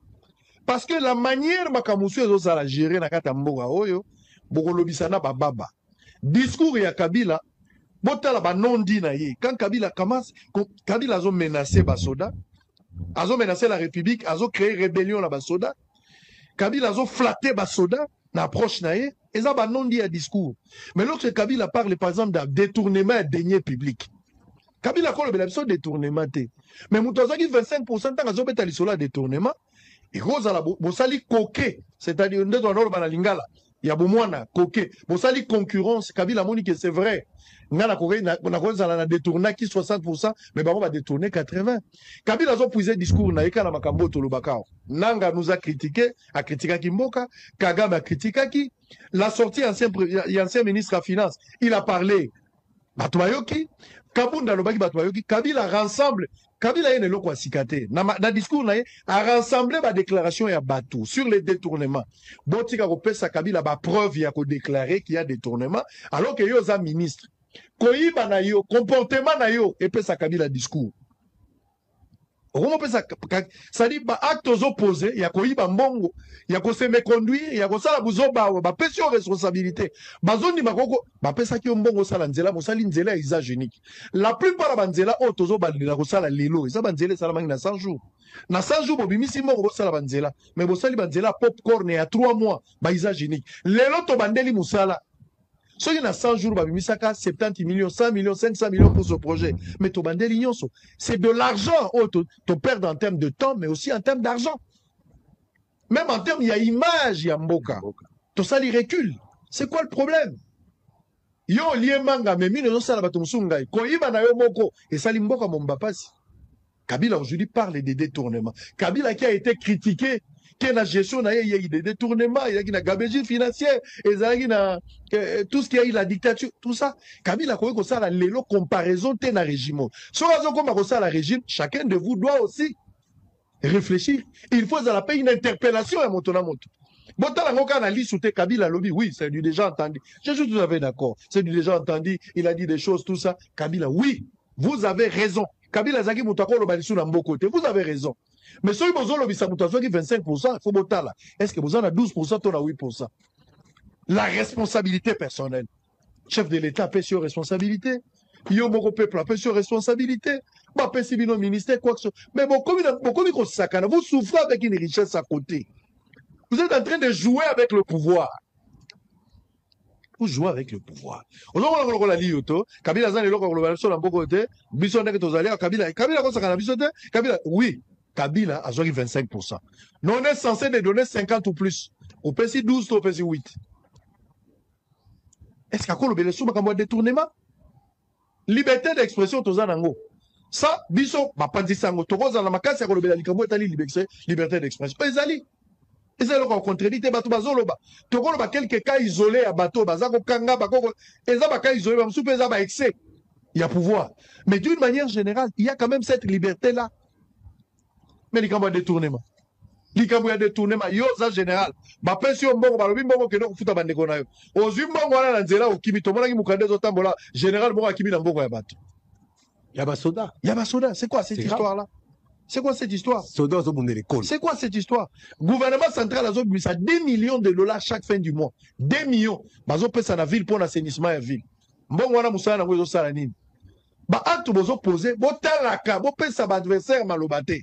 Parce que la manière makamusu ezo la gérer na kata mboga oyo bokolobisana bababa. Discours ya Kabila botala ba non dit na ye. Quand Kabila commence, Kabila a menacé basoda, a menacé la République, a créé rébellion la basoda. Kabila a flatté basoda na approche na ye, et ça ba non dit à discours. Mais lorsque Kabila parle par exemple d'un détournement de deniers publics. Kabila ko le besoin détournement té. Mais mutoza qui 25% tant azo beta lisola détournement, et roza la bosali koké, c'est-à-dire ndezo na ba na lingala. Il y a beaucoup coquet. Bon, ça, les concurrence, Kabila moni que c'est vrai. On a détourné qui 60%, mais on va détourner 80%. Kabila a puisé discours na eka na makambo to lubakao. Nanga nous a critiqué, a critiqué Kimboka, Kagame a critiqué qui. La sortie ancien ministre à finance, il a parlé. Batouayoki, Kabunda Lobaki Batouayoki, Kabila rassemble. Kabila est le sikate. Dans discours a rassemblé ma déclaration ya Batou sur les détournements. Botika kopesa Kabila ba preuve ya ko déclarer qu'il y a détournement alors que yo za ministre. Koyiba na yo comportement na yo et pesa Kabila discours. Ça dit ba actes opposés, il y a koyiba mbongo, il y a ko se méconduire, il y a ko sala buzoba ba pesi responsabilité. Bazoni makoko ba pesa ki mbongo sala nzela mo sali nzela usage unique. La plupart ba nzela otozo ba ko sala lelo, ça ba nzela sala mangi na 100 jours. Na 100 jours bo bimisi mbongo sala ba nzela, mais bo sali ba nzela popcorn ya 3 mois ba usage unique. Lelo to bandeli musala. So il y a 100 jours, 70 millions, 100 millions, 500 millions pour ce projet. Mais ton bandé c'est de l'argent. Tu perds en termes de temps, mais aussi en termes d'argent. Même en termes, il y a image, il y a mboka. Tout ça, il recule. C'est quoi le problème? Yo lié manga, mais mine no sala bato musungai. Ko iba na yo moko, et ça mboka momba pasi. Kabila aujourd'hui parle des détournements. Kabila qui a été critiqué, qui a la gestion, il y a eu des détournements, il y a eu la gabégie financière, il y a eu tout ce qui a eu la dictature, tout ça. Kabila a dit ça, la comparaison de la régime. Si on a ça la régime, chacun de vous doit aussi réfléchir. Il faut la paix une interpellation à Motonamoto. Bon, tant qu'on analyse sous Kabila lobby, oui, c'est du déjà entendu. Je suis tout à fait d'accord. C'est du déjà entendu. Il a dit des choses, tout ça. Kabila, oui, vous avez raison. Kabila Zaki Moutako le balisou dans bon côté. Vous avez raison. Mais si vous avez 25%, il faut botter là. Est-ce que vous en avez 12%, ou 8%? La responsabilité personnelle. Chef de l'État paie sur responsabilité. Yo moko peuple paie sur responsabilité. Bah paie civil au ministère quoi que ce soit. Mais bon, comme vous souffrez avec une richesse à côté. Vous êtes en train de jouer avec le pouvoir. Vous jouez avec le pouvoir. Oui, Kabila a joué 25%. Nous on est censé de donner 50 ou plus. Au PC 12, au PC 8. Est-ce qu'il y a un détournement? Liberté d'expression, tout ça, ça, biso, pas dit ça, liberté d'expression. Et c'est le contredit, quelques cas isolés à bateau, cas isolés, excès. Il y a pouvoir. Mais d'une manière générale, il y a quand même cette liberté-là. Mais il y a un détournement. Il y a un détournement. Il y a un général. Ma pension, bon, que nous foutons bande konayo. Aux humains, on a nzela au kimi tomona ki mukande zotambola. Général, bon, kimi na mboko ya bato. Yabasoda. Yabasoda. C'est quoi cette histoire-là? C'est quoi cette histoire? C'est quoi cette histoire? Gouvernement central a mis ça 2 millions de dollars chaque fin du mois. 2 millions. Bazo pesa na ville pour l'assainissement ya ville. Mbongo wana musala na wezo sala nini? Ba acte bozo poser, bo talaka, bo pesa ba adversaire malobate.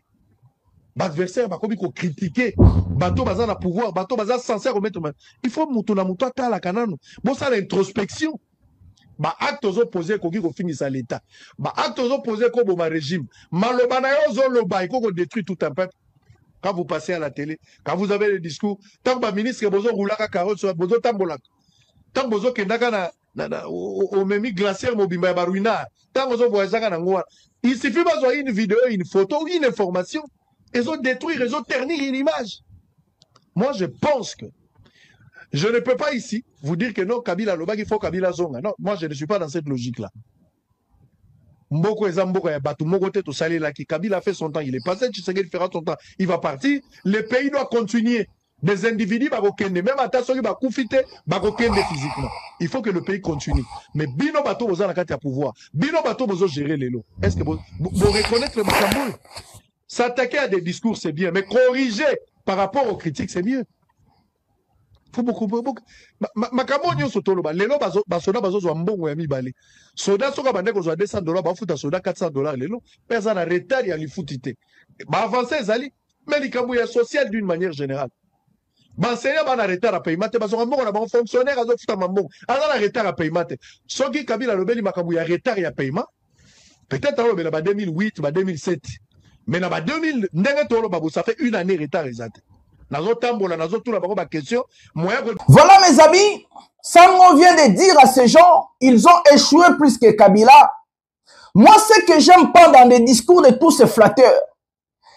L'adversaire va comme critiquer bateau bazar na pouvoir bateau bazar censé remettre il faut mutu na mutu atala kanano bon ça l'introspection Ba acte opposé koki ko finisa l'état. Ba acte opposé ko boma régime. Maloba na yo zo loba iko ko détruit tout un peuple. Quand vous passez à la télé, quand vous avez le discours, tant que ministre bozo roulaka carotte sur bozo tambolaka. Tant que bozo kendaka au memi glaciaire mobimba baruina. Tant que bozo voyagaka na ngwa. Il suffit de une vidéo, une photo, une information. Ils ont détruit, ils ont terni une image. Moi, je pense que je ne peux pas ici vous dire que non, Kabila Loba, il faut Kabila Zonga. Non, moi, je ne suis pas dans cette logique-là. Mboko Ezamboko ya Batu Mogote to Salé là qui Kabila a fait son temps, il est passé, Tshisekedi fera son temps, il va partir. Le pays doit continuer. Des individus, même à Tassori, bakokende physiquement. Il faut que le pays continue. Mais Bino Bato Boza n'a qu'à pouvoir. Bino Bato Bozo gérer les lots. Est-ce que vous reconnaître le Mokamboul? S'attaquer à des discours, c'est bien. Mais corriger par rapport aux critiques, c'est mieux. Faut beaucoup. Makambo nyonso toloba. Lelo basoda bazo mbongo ya mibale. Soda soka bandeko zo $200, bafuta soda $400 lelo. Personne na retard ya lifutite. Ba avancer ezali, mais likambo ya social d'une manière générale. Bansenya bana retard à paiement te bazo mbongo na ba fonctionnaire azo futa mbongo. Ana na retard à paiement te. Soki Kabila lobeli makambo ya retard ya paiement. Peut-être en ba 2008, ba 2007. Mais na ba 2000 ndenge tolo ba ça fait une année retard exact. Voilà mes amis, Sango vient de dire à ces gens, ils ont échoué plus que Kabila. Moi, ce que j'aime pas dans les discours de tous ces flatteurs,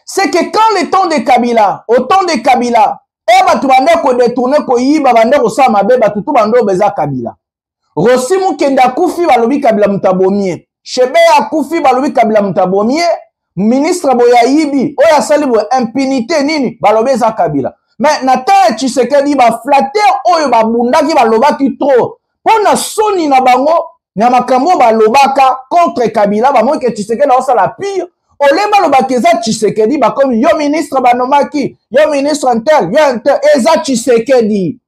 c'est que quand le temps de Kabila, au temps de Kabila, batu bande ko détourner ko yiba bande ko sa mabe batu tu bando beza Kabila. Rosimu kenda kufi balobi Kabila mutabomie. Shebe ya kufi balobi Kabila mutabomie. Ministre boya yibi oya sali bo impunité nini balobi eza Kabila. Mais nata Tshisekedi ba flatter oyo ba bundaki balobaki trop. Pona soni na bango na makambo balobaka contre Kabila ba mo ke Tshisekedi osa la pire. Oleba lobaki eza Tshisekedi ba comme yo ministre banomaki, yo ministre intel, yo intel eza Tshisekedi.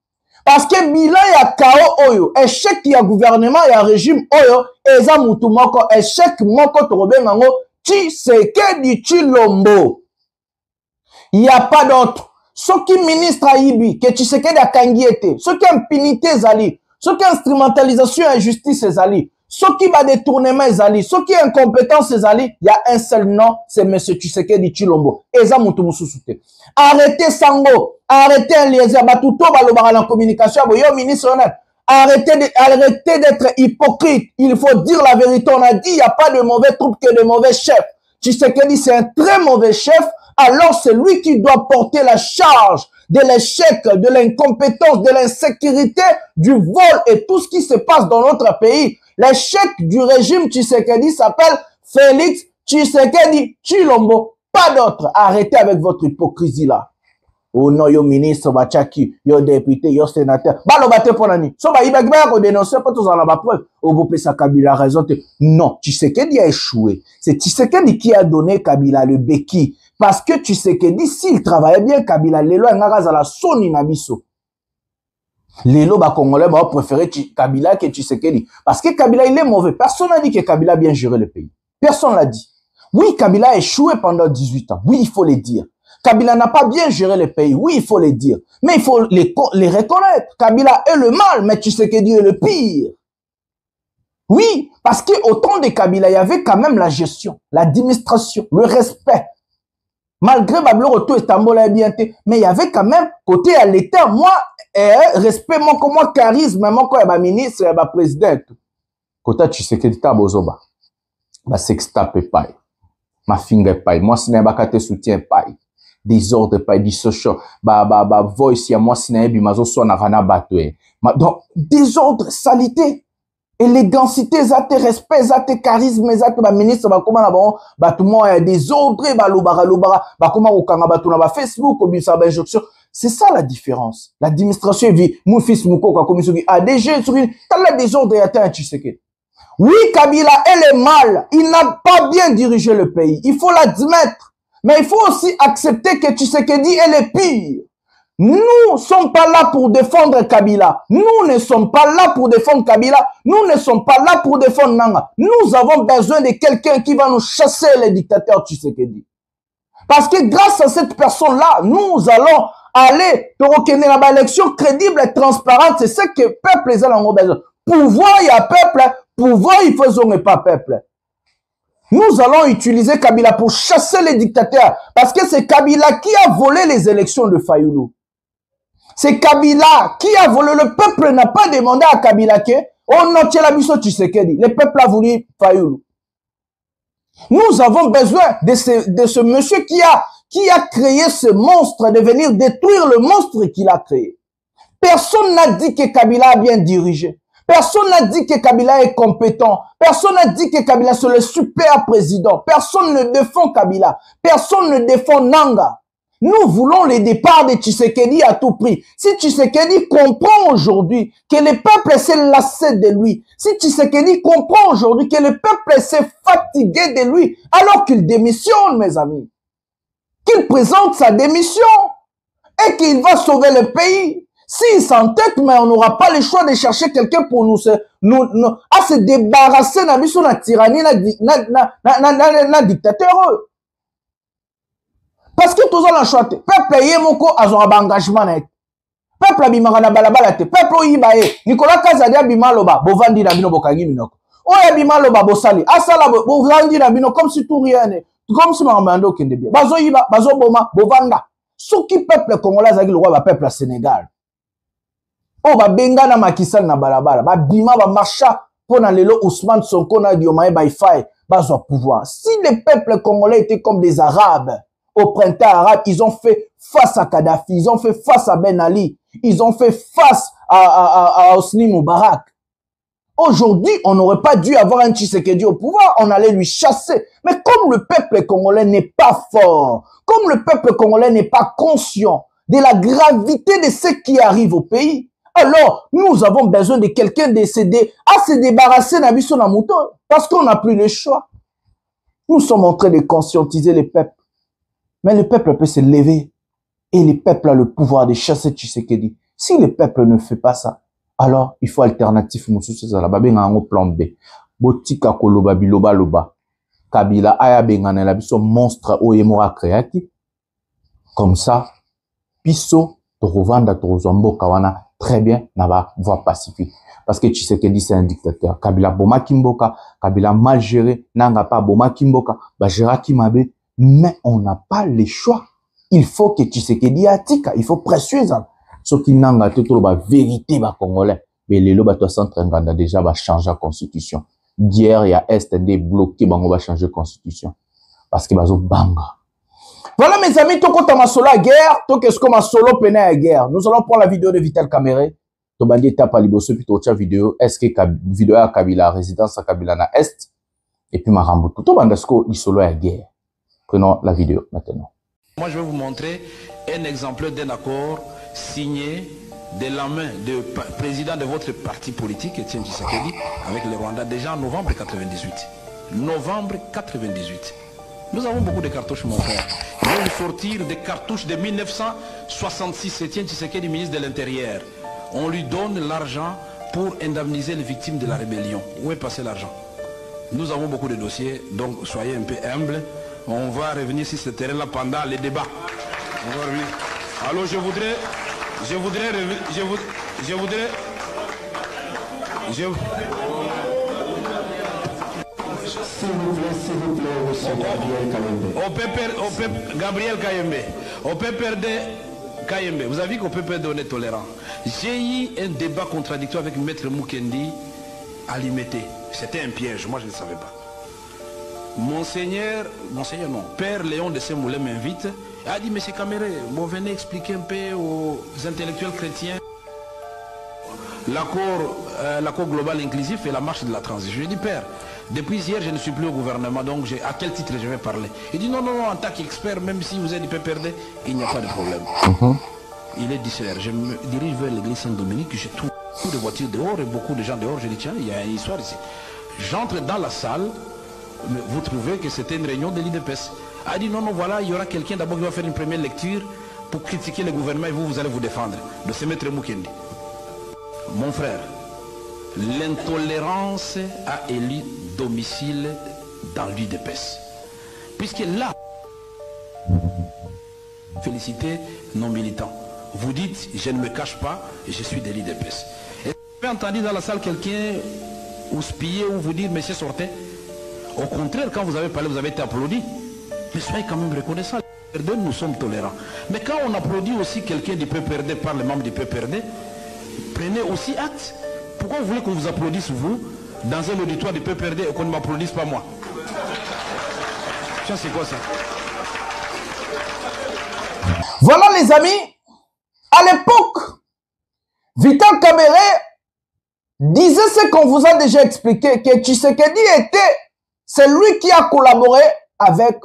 Parce que bilan ya kao oyo, échec ya gouvernement ya régime oyo, eza mutu moko, échec moko tokobenga ngo Tshisekedi Tshilombo. Il n'y a pas d'autre. Ce qui ministre Aïbi, que Tshisekedi a kangiete, ce qui impunité zali, ce qui instrumentalisation et injustice zali, ce qui va détournement zali, ce qui incompétence zali, il y a un seul nom, c'est monsieur Tshisekedi Tshilombo. Eza mutu mususute. Arrêtez Sango, arrêtez Eliezer Batuto balobara la communication, yo ministre honnête. Arrêtez d'être hypocrite. Il faut dire la vérité. On a dit, il n'y a pas de mauvais troupes que de mauvais chefs. Tshisekedi, c'est un très mauvais chef. Alors, c'est lui qui doit porter la charge de l'échec, de l'incompétence, de l'insécurité, du vol et tout ce qui se passe dans notre pays. L'échec du régime Tshisekedi s'appelle Félix Tshisekedi Tshilombo. Pas d'autre. Arrêtez avec votre hypocrisie là. Oh non, yo ministre, bachaki, yo député, yo sénateur. Balo bate ponani. So ba ibaki ba ko dénoncer pas tous en la preuve. Au vous pesa Kabila raison. Non, Tshisekedi a échoué. C'est Tshisekedi qui a donné Kabila le béquille. Parce que Tshisekedi, s'il travaillait bien Kabila, lelo ngaraza la soni na biso. Lelo ba Congolais ba préférer Kabila que Tshisekedi. Parce que Kabila il est mauvais. Personne n'a dit que Kabila a bien géré le pays. Personne l'a dit. Oui, Kabila a échoué pendant 18 ans. Oui, il faut le dire. Kabila n'a pas bien géré le pays, oui, il faut le dire. Mais il faut les reconnaître. Kabila est le mal, mais Tshisekedi est le pire. Oui, parce qu'au temps de Kabila, il y avait quand même la gestion, l'administration, le respect. Malgré Bablo Roto et Tambola bien, mais il y avait quand même, côté à l'État, moi, respect, moi, charisme, moi, ministre, président. Côté Tshisekedi, Tabozoba. Ma sextape paille. Ma finger paille. Moi, ce n'est pas qu'à soutien paille. Désordre paille, dissociation. Voice, ya moi, ce n'est pas mazo soit na rana batoué. Donc, désordre, salité, élégancité, zate respect, zate charisme, zate ministre, comment là-bas, tout le monde est désordre, lobara, comment au kanga batou na Facebook, au bisa injonction. C'est ça la différence. L'administration vit, mon fils, mon coca, comme il a ADG, sur une, t'as la désordre et atteint, tu sais que. Oui, Kabila, elle est mal. Il n'a pas bien dirigé le pays. Il faut l'admettre. Mais il faut aussi accepter que Tshisekedi est le pire. Nous ne sommes pas là pour défendre Kabila. Nous ne sommes pas là pour défendre Kabila. Nous ne sommes pas là pour défendre Nanga. Nous avons besoin de quelqu'un qui va nous chasser les dictateurs Tshisekedi. Parce que grâce à cette personne-là, nous allons aller pour une élection crédible et transparente. C'est ce que le peuple a besoin. Pouvoir, il y a peuple. Pouvoir, il faut pas peuple. Nous allons utiliser Kabila pour chasser les dictateurs. Parce que c'est Kabila qui a volé les élections de Fayoulou. C'est Kabila qui a volé. Le peuple n'a pas demandé à Kabila que on a Tshisekedi. Le peuple a voulu Fayoulou. Nous avons besoin de ce monsieur qui a créé ce monstre, de venir détruire le monstre qu'il a créé. Personne n'a dit que Kabila a bien dirigé. Personne n'a dit que Kabila est compétent. Personne n'a dit que Kabila c'est le super président. Personne ne défend Kabila. Personne ne défend Nanga. Nous voulons le départ de Tshisekedi à tout prix. Si Tshisekedi comprend aujourd'hui que le peuple s'est lassé de lui, si Tshisekedi comprend aujourd'hui que le peuple s'est fatigué de lui, alors qu'il démissionne, mes amis, qu'il présente sa démission et qu'il va sauver le pays. S'il s'entête, mais on n'aura pas le choix de chercher quelqu'un pour nous à se débarrasser de la tyrannie, de dictateur. Parce que tous ont choix. Peuple y moko azora engagement net. Peuple abimaka na balabala te. Peuple oyiba e. Nicolas Kazadi abima loba bovandi na bino bokangi minoko. Oya abima loba bosali. Asala bovandi na bino comme si tout rien n'est. Comme si mamando kende bien. Bazo yiba, bazo boma, bovanda. Soki peuple congolais azaki le roi ba peuple Sénégal. Oh ba benga na makisal na balabala. Ba bima ba marcha pona lelo Ousmane Sonko na Diomaye Baïfaye. Bazo pouvoir. Si les peuples congolais étaient comme des Arabes, au printemps arabe, ils ont fait face à Kadhafi, ils ont fait face à Ben Ali, ils ont fait face à Hosni Moubarak. Aujourd'hui, on n'aurait pas dû avoir un Tshisekedi au pouvoir, on allait lui chasser. Mais comme le peuple congolais n'est pas fort, comme le peuple congolais n'est pas conscient de la gravité de ce qui arrive au pays, alors nous avons besoin de quelqu'un décédé à se débarrasser d'Abisso Namuto, parce qu'on n'a plus le choix. Nous sommes en train de conscientiser les peuples. Mais le peuple peut se lever et le peuple a le pouvoir de chasser Tshisekedi. Si le peuple ne fait pas ça, alors il faut alternative. Plan B. Botika koloba biloba loba. Kabila aya bengana la biso monstre oyemora créati. Comme ça, piso torovanda torozombo kawana très bien na ba voie pacifique. Parce que Tshisekedi c'est un dictateur. Kabila boma kimboka, Kabila mal géré, nanga pas boma kimboka, ba gera kimabe. Mais on n'a pas le choix. Il faut que Tshisekedi atika, il faut pressurer ça. Ce qui n'a pas la vérité, ba Congolais. Mais les loba centre déjà va changer la constitution. Hier, il y a STD bloqué, on va changer la constitution. Parce que bazo banga. Voilà mes amis, tout compte ma solo à guerre, tout qu'est-ce que ma solo peine à guerre. Nous allons prendre la vidéo de Vital Caméré. To bandi tape à liboso, puis tu vidéo, est-ce que vidéo à Kabila, résidence à Kabila na Est, et puis ma rambo. Tout bandasko, il solo à guerre. Prenons la vidéo maintenant. Moi, je vais vous montrer un exemple d'un accord signé de la main du président de votre parti politique, Etienne Tshisekedi, avec le Rwanda, déjà en novembre 98. Novembre 98. Nous avons beaucoup de cartouches, mon frère. Je vais vous sortir des cartouches de 1966. Etienne Tshisekedi, ministre de l'Intérieur. On lui donne l'argent pour indemniser les victimes de la rébellion. Où est passé l'argent? Nous avons beaucoup de dossiers, donc soyez un peu humbles. On va revenir sur ce terrain-là pendant les débats. On va revenir. Alors je voudrais Gabriel Kayembe. On peut perdre Kayembe. Vous avez vu qu'on peut perdre, on est tolérant. J'ai eu un débat contradictoire avec Maître Mukendi à Limité. C'était un piège, moi je ne savais pas. Monseigneur non, Père Léon de Saint-Moulin m'invite, a dit, Monsieur Caméré, bon, venez expliquer un peu aux intellectuels chrétiens l'accord global inclusif et la marche de la transition. Je lui ai dit, Père, depuis hier, je ne suis plus au gouvernement, donc à quel titre je vais parler? Il dit, non, en tant qu'expert, même si vous êtes du PPRD, il n'y a pas de problème. Il est 10h, je me dirige vers l'église Saint-Dominique, j'ai tout de voitures dehors et beaucoup de gens dehors, je dis, tiens, il y a une histoire ici. J'entre dans la salle, vous trouvez que c'était une réunion de l'IDPS. A dit non, voilà, il y aura quelqu'un d'abord qui va faire une première lecture pour critiquer le gouvernement et vous allez vous défendre. De ce maître Mukendi. Mon frère, l'intolérance a élu domicile dans l'IDPS. Puisque là, félicitez nos militants. Vous dites, je ne me cache pas, je suis de l'IDPS. Vous avez entendu dans la salle quelqu'un vous spier ou vous dire monsieur sortez? Au contraire, quand vous avez parlé, vous avez été applaudi. Mais soyez quand même reconnaissants. Nous sommes tolérants. Mais quand on applaudit aussi quelqu'un du PPRD par les membres du PPRD, prenez aussi acte. Pourquoi vous voulez qu'on vous applaudisse, vous, dans un auditoire du PPRD et qu'on ne m'applaudisse pas moi? Ça, c'est quoi ça? Voilà les amis, à l'époque, Vital Kamerhe disait ce qu'on vous a déjà expliqué, que Tshisekedi était celui qui a collaboré avec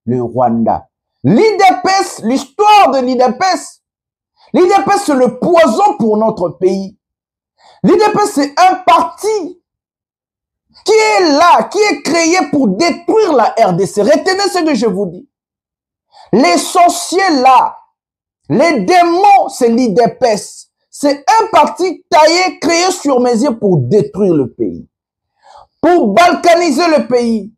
le Rwanda. L'IDPS, l'histoire de l'IDPS, l'IDPS c'est le poison pour notre pays. L'IDPS c'est un parti qui est là, qui est créé pour détruire la RDC. Retenez ce que je vous dis. Les sorciers là, les démons, c'est l'IDPS. C'est un parti taillé, créé sur mesure pour détruire le pays. Pour balkaniser le pays.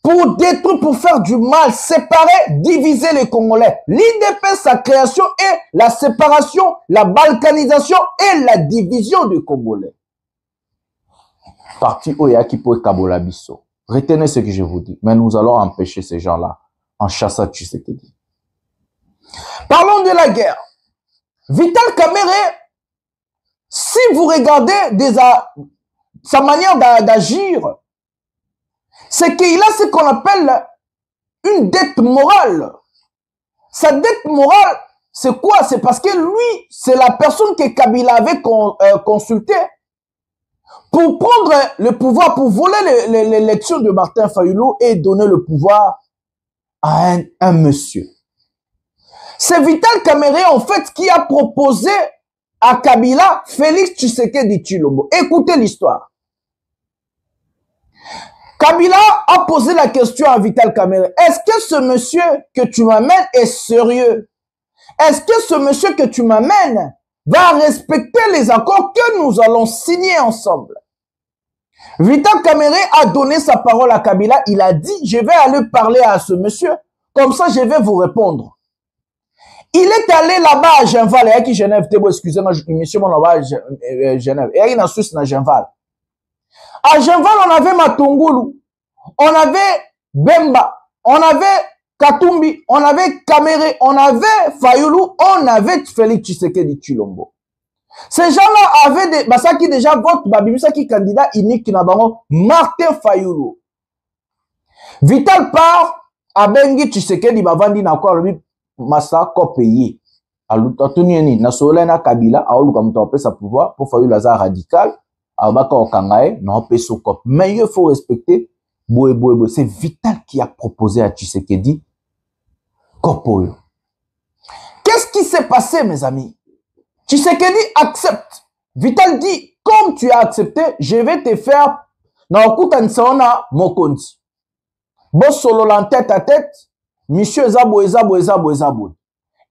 Pour détruire, pour faire du mal, séparer, diviser les Congolais. L'IDPS, sa création est la séparation, la balkanisation et la division des Congolais. Parti Oyaki pour Kabola Bisso. Retenez ce que je vous dis. Mais nous allons empêcher ces gens-là en chassant Tshisekedi. Parlons de la guerre. Vital Kamerhe, si vous regardez sa manière d'agir, c'est qu'il a ce qu'on appelle une dette morale. Sa dette morale, c'est quoi? C'est parce que lui, c'est la personne que Kabila avait consulté pour prendre le pouvoir, pour voler l'élection de Martin Fayulu et donner le pouvoir à un monsieur. C'est Vital Kamerhe, en fait, qui a proposé à Kabila Félix Tshisekedi Tshilombo. Écoutez l'histoire. Kabila a posé la question à Vital Kamerhe. Est-ce que ce monsieur que tu m'amènes est sérieux? Est-ce que ce monsieur que tu m'amènes va respecter les accords que nous allons signer ensemble? Vital Kamerhe a donné sa parole à Kabila. Il a dit, je vais aller parler à ce monsieur. Comme ça, je vais vous répondre. Il est allé là-bas à Genval, et à Genève, excusez-moi, monsieur, mon là-bas à Genève, et à Suisse, à Genval. À Genval, on avait Matungulu, on avait Bemba, on avait Katumbi, on avait Kamerhe, on avait Fayulu, on avait Félix Tshisekedi Tshilombo. Ces gens-là avaient des, bah, ça qui déjà vote, bah, ça qui candidat unique, Martin Fayulu. Vital part, à Bengi Tshisekedi, bah, vandi na quoi, Massa ko payé. Alutatunyeni na solena Kabila aoluka mutapé sa pouvoir pour faire la radical abaka okangae non peso cop. Mais il faut respecter c'est Vital qui a proposé à Tshisekedi Kopoyo. Qu'est-ce qui s'est passé mes amis? Tshisekedi accepte. Vital dit comme tu as accepté, je vais te faire na okutansona mokonzi. Bo solo en tête à tête. Monsieur Zabo.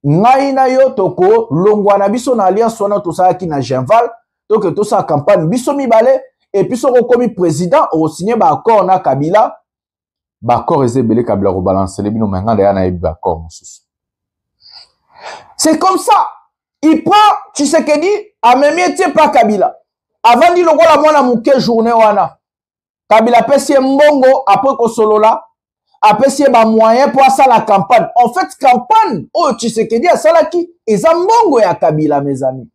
Ngai na yo toko longwa na biso na alliance wana to sa ki na Genval to que to sa campagne biso mibale et puis so komi président o signé ba accord na Kabila ba accord ezebele Kabila ko balancer le bino manganda ya na e ba accord mosusu. C'est comme ça. Il prend Tshisekedi a même tie pas Kabila. Avant di lokola mwana muke journée wana. Kabila pesi mbongo après ko solola. Après, c'est un moyen pour ça la campagne. En fait, campagne, oh, Tshisekedi a ça là qui est un bongo ya Kabila, mes amis.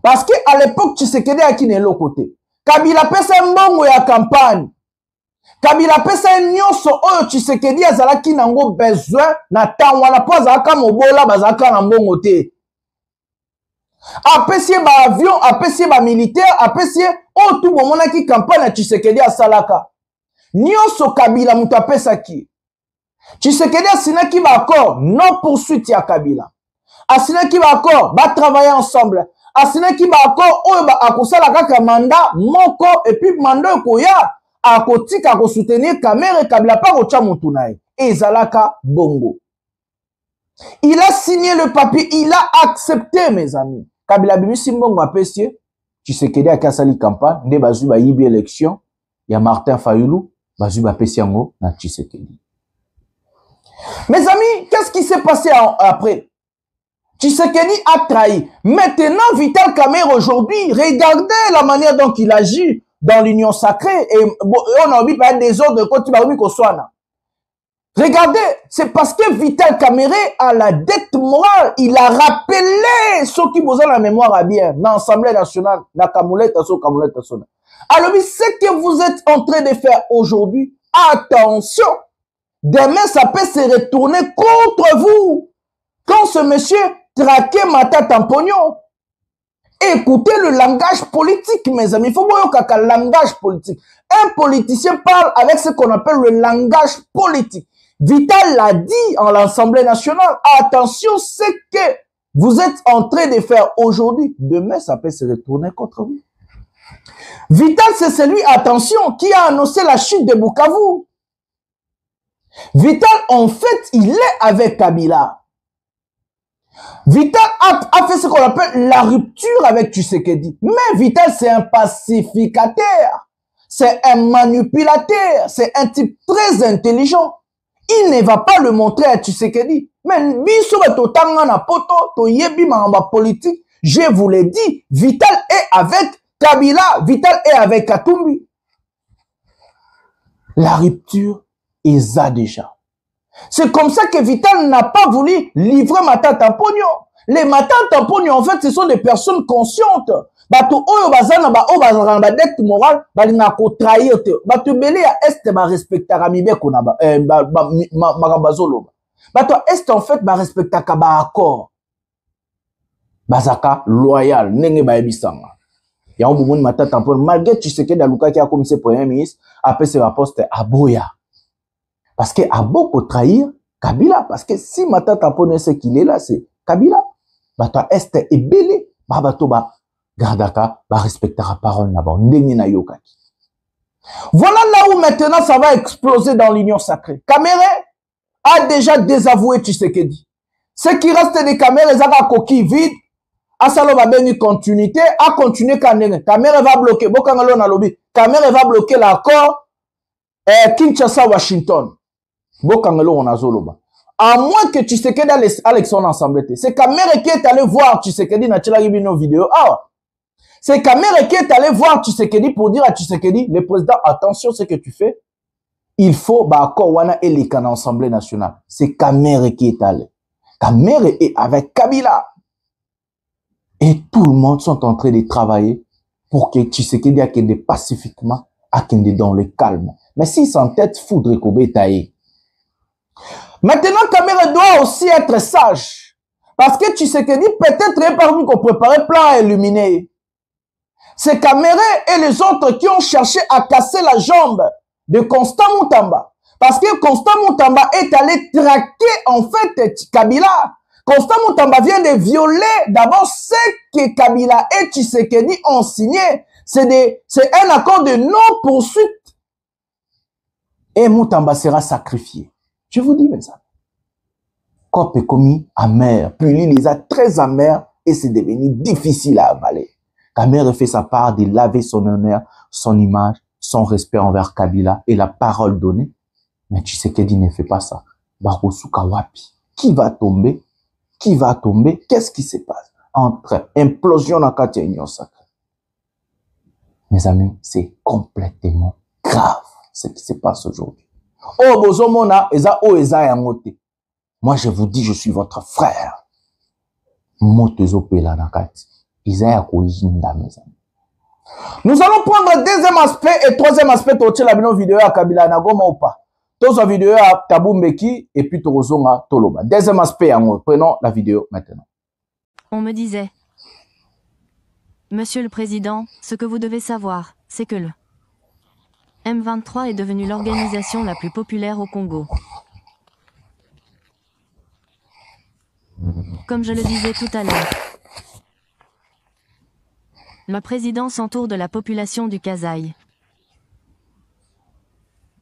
Parce qu'à l'époque, Tshisekedi a qui n'est l'autre côté. Kabila pèse un bongo ya campagne. Kabila pèse un nyonso, oh, Tshisekedi a ça là qui n'a pas besoin, n'a pas wana pas za ka mobola, bazaka na bongo te. Après, c'est un avion, après, c'est un militaire, après, c'est, oh, tout le monde qui campagne à Tshisekedi a ça là ka. Nyonso Kabila mutape saki. Tshisekedi asina ki ba accord non poursuite ya Kabila. Asina ki ba accord ba travailler ensemble. Asina ki ba accord oyo ba akosala kaka mandat moko et puis mandat koya akotika ko soutenir Kamerhe Kabila pa kocha mutu nae. Ezalaka bongo. Il a signé le papier, il a accepté mes amis. Kabila bimisi mbongo apesie. Tshisekedi akasali campagne nde bazu ba yibi élection ya Martin Fayulu. Bazuba Pesiango na Tshisekedi. Mes amis, qu'est-ce qui s'est passé après? Tshisekedi a trahi. Maintenant, Vital Kamerhe aujourd'hui, regardez la manière dont il agit dans l'union sacrée. Et on a oublié par des ordres de côté Koswana. Regardez, c'est parce que Vital Kamerhe a la dette morale. Il a rappelé ceux qui vous ont la mémoire à bien dans l'Assemblée nationale, dans Kamoulette, alors, ce que vous êtes en train de faire aujourd'hui, attention, demain, ça peut se retourner contre vous. Quand ce monsieur traquait Matata Pognon, écoutez le langage politique, mes amis. Il faut voir le langage politique. Un politicien parle avec ce qu'on appelle le langage politique. Vital l'a dit en l'Assemblée nationale. Attention, ce que vous êtes en train de faire aujourd'hui, demain, ça peut se retourner contre vous. Vital, c'est celui, attention, qui a annoncé la chute de Bukavu. Vital, en fait, il est avec Kabila. Vital a fait ce qu'on appelle la rupture avec Tshisekedi. Mais Vital, c'est un pacificateur. C'est un manipulateur. C'est un type très intelligent. Il ne va pas le montrer à Tshisekedi. Mais politique, je vous l'ai dit, Vital est avec Kabila, Vital est avec Katumbi. La rupture est ça déjà. C'est comme ça que Vital n'a pas voulu livrer Matata Pognon. Les Matata Pognon, en fait, ce sont des personnes conscientes. Bato oyo bazana ba o bazana ba dette morale balina ko trahir te. Bato belé ya est ba respectera mibeko na ba magambazolo. Bato est en fait ba respectaka ba accord. Bazaka loyal nenge ba ebisanga. Ya obumun Matata Pognon malgré Tshisekedi aluka ki a comme ce premier ministre après ce poste à Boya. Parce que a beaucoup trahir Kabila parce que si Matata Pognon sait qu'il est là c'est Kabila. Bato est est belé ba bato ba Gardaka va respecter la parole là-bas. Voilà là où maintenant ça va exploser dans l'union sacrée. Kamerhe a déjà désavoué Tshisekedi. Ce qui reste des Kamerhe, ça va coquille vide. Asalo va béni continuité, a continué Kamerhe. Kamerhe va bloquer. Bokangalo na lobby. Kamerhe va bloquer l'accord Kinshasa-Washington. Bokangalo on a zoloba. À moins que Tshisekedi ait son assemblée. C'est Kamerhe qui est allé voir Tshisekedi na nos vidéos. Ah, c'est Kamerhe qui est allé voir Tshisekedi pour dire à Tshisekedi, le président, attention ce que tu fais, il faut encore wana et dans l'Assemblée nationale. C'est Kamerhe qui est allé. Kamerhe est avec Kabila. Et tout le monde sont en train de travailler pour que Tshisekedi akende pacifiquement, akende dans le calme. Mais s'il s'entête, faudrait qu'on bétaille. Maintenant, Kamerhe doit aussi être sage. Parce que Tshisekedi peut-être parmi qu'on préparait plein à éliminer. C'est Kamerhe et les autres qui ont cherché à casser la jambe de Constant Mutamba. Parce que Constant Mutamba est allé traquer en fait Kabila. Constant Mutamba vient de violer d'abord ce que Kabila et Tshisekedi ont signé. C'est un accord de non-poursuite. Et Mutamba sera sacrifié. Je vous dis, mes amis. Cop est commis amer. Puis il les a très amers et c'est devenu difficile à avaler. Kamerhe fait sa part de laver son honneur, son image, son respect envers Kabila et la parole donnée. Mais Tshisekedi ne fait pas ça. Barosuka wapi. Qui va tomber? Qui va tomber? Qu'est-ce qui se passe? Entre implosion dans la union sacrée. Mes amis, c'est complètement grave ce qui se passe aujourd'hui. Oh, bozomona, eza o eza ya mote. Moi, je vous dis, je suis votre frère. Motezo pela nakati. Nous allons prendre deuxième aspect et troisième aspect de la vidéo à Kabila Nagoma ou pas. Tous la vidéo à Tabumbeki et puis Torozonga Toloba. Deuxième aspect, prenons la vidéo maintenant. On me disait, Monsieur le Président, ce que vous devez savoir, c'est que le M23 est devenu l'organisation la plus populaire au Congo. Comme je le disais tout à l'heure, le président s'entoure de la population du Kasaï.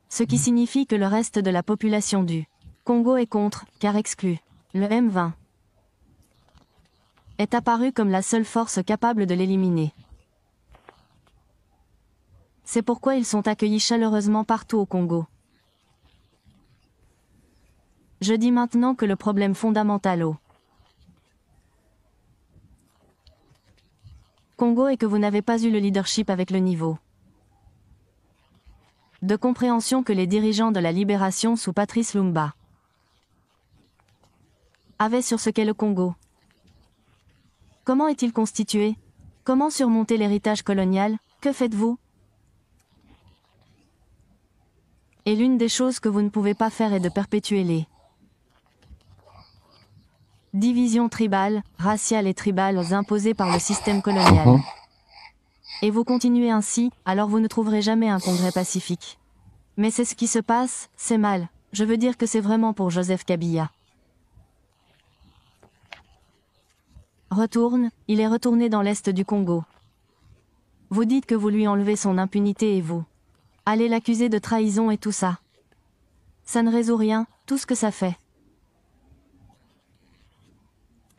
Ce qui signifie que le reste de la population du Congo est contre, car exclu. Le M20 est apparu comme la seule force capable de l'éliminer. C'est pourquoi ils sont accueillis chaleureusement partout au Congo. Je dis maintenant que le problème fondamental au Congo et que vous n'avez pas eu le leadership avec le niveau de compréhension que les dirigeants de la libération sous Patrice Lumumba avaient sur ce qu'est le Congo. Comment est-il constitué? Comment surmonter l'héritage colonial? Que faites-vous? Et l'une des choses que vous ne pouvez pas faire est de perpétuer les divisions tribales, raciales et tribales imposées par le système colonial. Et vous continuez ainsi, alors vous ne trouverez jamais un congrès pacifique. Mais c'est ce qui se passe, c'est mal. Je veux dire que c'est vraiment pour Joseph Kabila. Retourne, il est retourné dans l'est du Congo. Vous dites que vous lui enlevez son impunité et vous allez l'accuser de trahison et tout ça. Ça ne résout rien, tout ce que ça fait.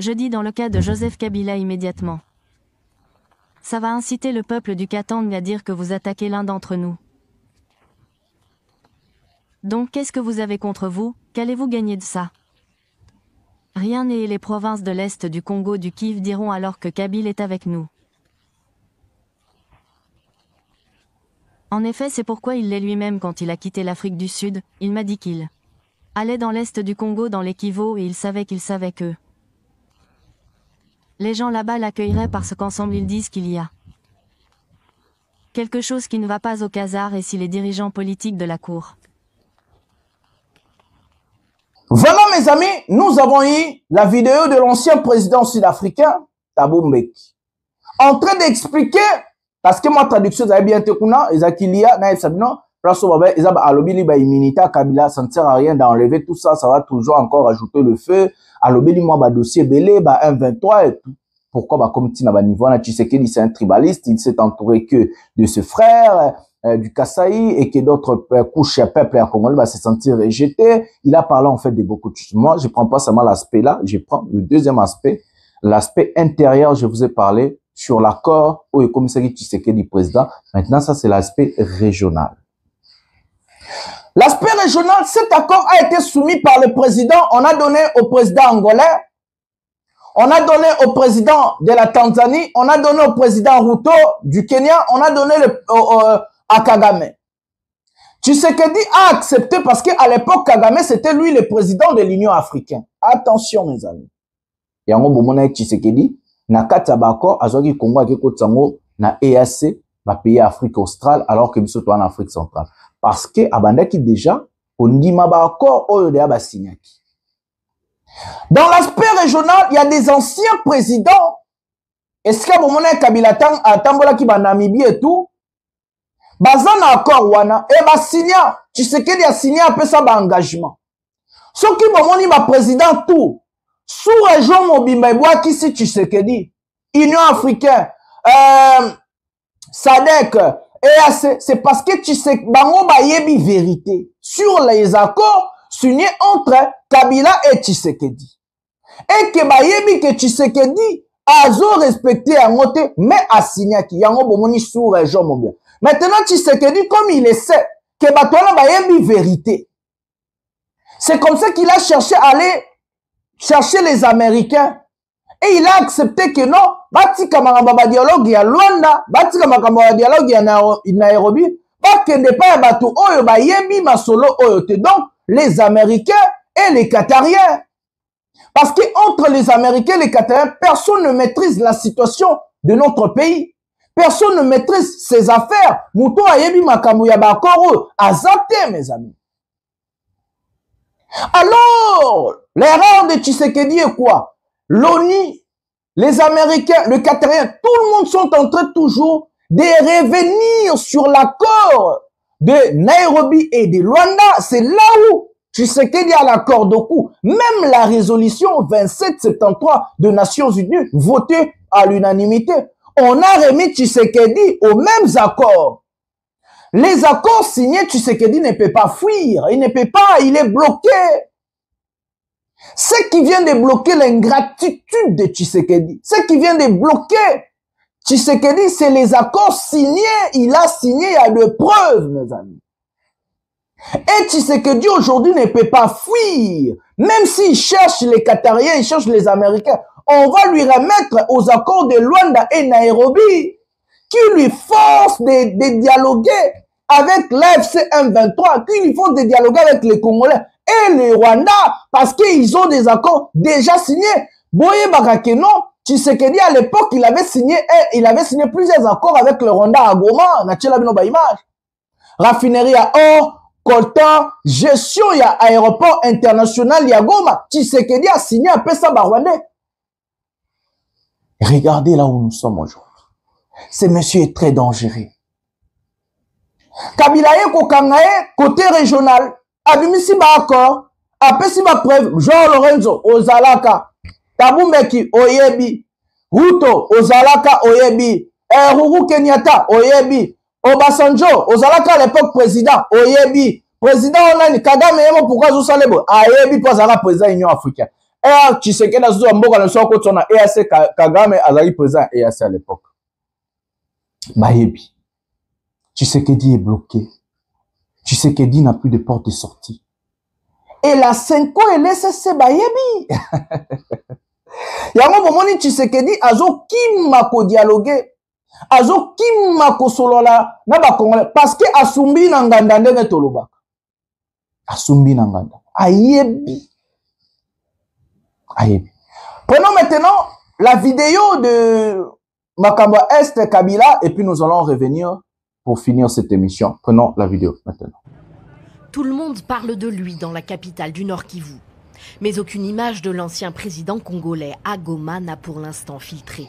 Je dis dans le cas de Joseph Kabila immédiatement. Ça va inciter le peuple du Katanga à dire que vous attaquez l'un d'entre nous. Donc qu'est-ce que vous avez contre vous? Qu'allez-vous gagner de ça? Rien, et les provinces de l'Est du Congo du Kivu diront alors que Kabila est avec nous. En effet, c'est pourquoi il l'est lui-même quand il a quitté l'Afrique du Sud. Il m'a dit qu'il allait dans l'Est du Congo dans les Kivu et il savait que les gens là-bas l'accueilleraient parce qu'ensemble ils disent qu'il y a quelque chose qui ne va pas au casar et si les dirigeants politiques de la cour. Vraiment, mes amis, nous avons eu la vidéo de l'ancien président sud-africain, Thabo Mbeki, en train d'expliquer, parce que ma traduction, ça bien été kuna, Ezakilia, Naïf Sabino, place au babé, Ezab Alobi, Liba Immunita, Kabila, ça ne sert à rien d'enlever tout ça, ça va toujours encore ajouter le feu. Alobi, moi, ba dossier belé, ba 1-23 et tout. Pourquoi, bah, comme Tina Banivona, Tshisekedi, c'est un tribaliste, il s'est entouré que de ce frère, du Kasaï, et que d'autres couches à peuple et à Congolais va se sentir rejeté. Il a parlé, en fait, de beaucoup de choses. Moi, je prends pas seulement l'aspect là, je prends le deuxième aspect, l'aspect intérieur, je vous ai parlé sur l'accord où le commissaire Tshisekedi président. Maintenant, ça, c'est l'aspect régional. L'aspect régional, cet accord a été soumis par le président. On a donné au président angolais, on a donné au président de la Tanzanie, on a donné au président Ruto du Kenya, on a donné à Kagame. Tshisekedi a accepté parce qu'à l'époque, Kagame, c'était lui le président de l'Union africaine. Attention, mes amis. Il y a un moment où Tshisekedi, na katabako, azoki Congo ake kotsango na EAC, ba pays Afrique australe, alors que biso en Afrique centrale. Parce que abandaki déjà, on dit ma ba accord oyo de ba signaki. Dans l'aspect régional, il y a des anciens présidents. Est-ce que moment Kabila atambola ki ba Namibie et tout, bazana accord wana et ba signa, Tshisekedi a signé un peu ça ba engagement. Ce qui momoni ba président tout sous-région Mobimba Ebouaki si Tshisekedi, Union africaine, SADC, EAC, c'est parce que Tshisekedi, bango ba yebi vérité sur les accords signés entre Kabila et Tshisekedi. Et que ba yebi que Tshisekedi azo respecté un moté, mais a signé qui yango bomoni sous-région Mobimba. Maintenant Tshisekedi, comme il le sait, que batona ba yebi vérité. C'est comme ça qu'il a cherché à aller chercher les Américains. Et il a accepté que non, batika makamba dialogue ya Luanda, batika makamba dialogue ya Nairobi, bakende pa ya bato oyo ba yebi masolo oyo te. Donc, les Américains et les Qatariens. Parce que entre les Américains et les Qatariens, personne ne maîtrise la situation de notre pays. Personne ne maîtrise ses affaires. Mouton a yebi makambo ya bakoro azate, mes amis. Alors, l'erreur de Tshisekedi est quoi? L'ONU, les Américains, le Qatarien, tout le monde sont en train toujours de revenir sur l'accord de Nairobi et de Luanda. C'est là où Tshisekedi a l'accord de coup. Même la résolution 2773 de Nations Unies, votée à l'unanimité, on a remis Tshisekedi aux mêmes accords. Les accords signés, Tshisekedi ne peut pas fuir. Il ne peut pas, il est bloqué. Ce qui vient de bloquer l'ingratitude de Tshisekedi, ce qui vient de bloquer Tshisekedi, c'est les accords signés. Il a signé, il y a de preuves, mes amis. Et Tshisekedi aujourd'hui ne peut pas fuir. Même s'il cherche les Qatariens, il cherche les Américains, on va lui remettre aux accords de Luanda et Nairobi, qui lui forcent de dialoguer avec l'AFC M23, qui lui forcent de dialoguer avec les Congolais et les Rwandais, parce qu'ils ont des accords déjà signés. Boye Bakakeno, Tshisekedi à l'époque, il avait signé plusieurs accords avec le Rwanda à Goma, Natchela Bino Baimage. Raffinerie à or, coltan, gestion, il y a aéroport international, il y a Goma. Tshisekedi a signé un peu ça Rwandais. Regardez là où nous sommes aujourd'hui. Ce monsieur est très dangereux. Kabila Eko Kangae, côté régional, abimisi ba accord, apesi ba preuve, Jean Lorenzo, Ozalaka, Tabumbeki, Oyebi, Ruto, Ozalaka, Oyebi, Ruru Kenyatta, Oyebi, Obasanjo, Ozalaka à l'époque président, Oyebi, président online, Kagame Emo, pourquoi vous savez, Oyebi, pour Zala président Union africaine. Et Tshisekedi a dit, Mboka le soir, quand on a EAC, Kagame a président EAC à l'époque. Bayebi. Tshisekedi est bloqué. Tshisekedi n'a plus de porte de sortie. Et la Senko et l'SSC Bayebi. Yango bomoni Tshisekedi azo kima ko dialoguer. Azo kima ko solola na ba Congolais parce que asumbi na nganda ndenge toloba. Asumbi na nganda. Ayebi. Ayebi. Prenons maintenant la vidéo de Makambo Est Kabila et puis nous allons revenir pour finir cette émission. Prenons la vidéo maintenant. Tout le monde parle de lui dans la capitale du Nord Kivu. Mais aucune image de l'ancien président congolais à Goma n'a pour l'instant filtré.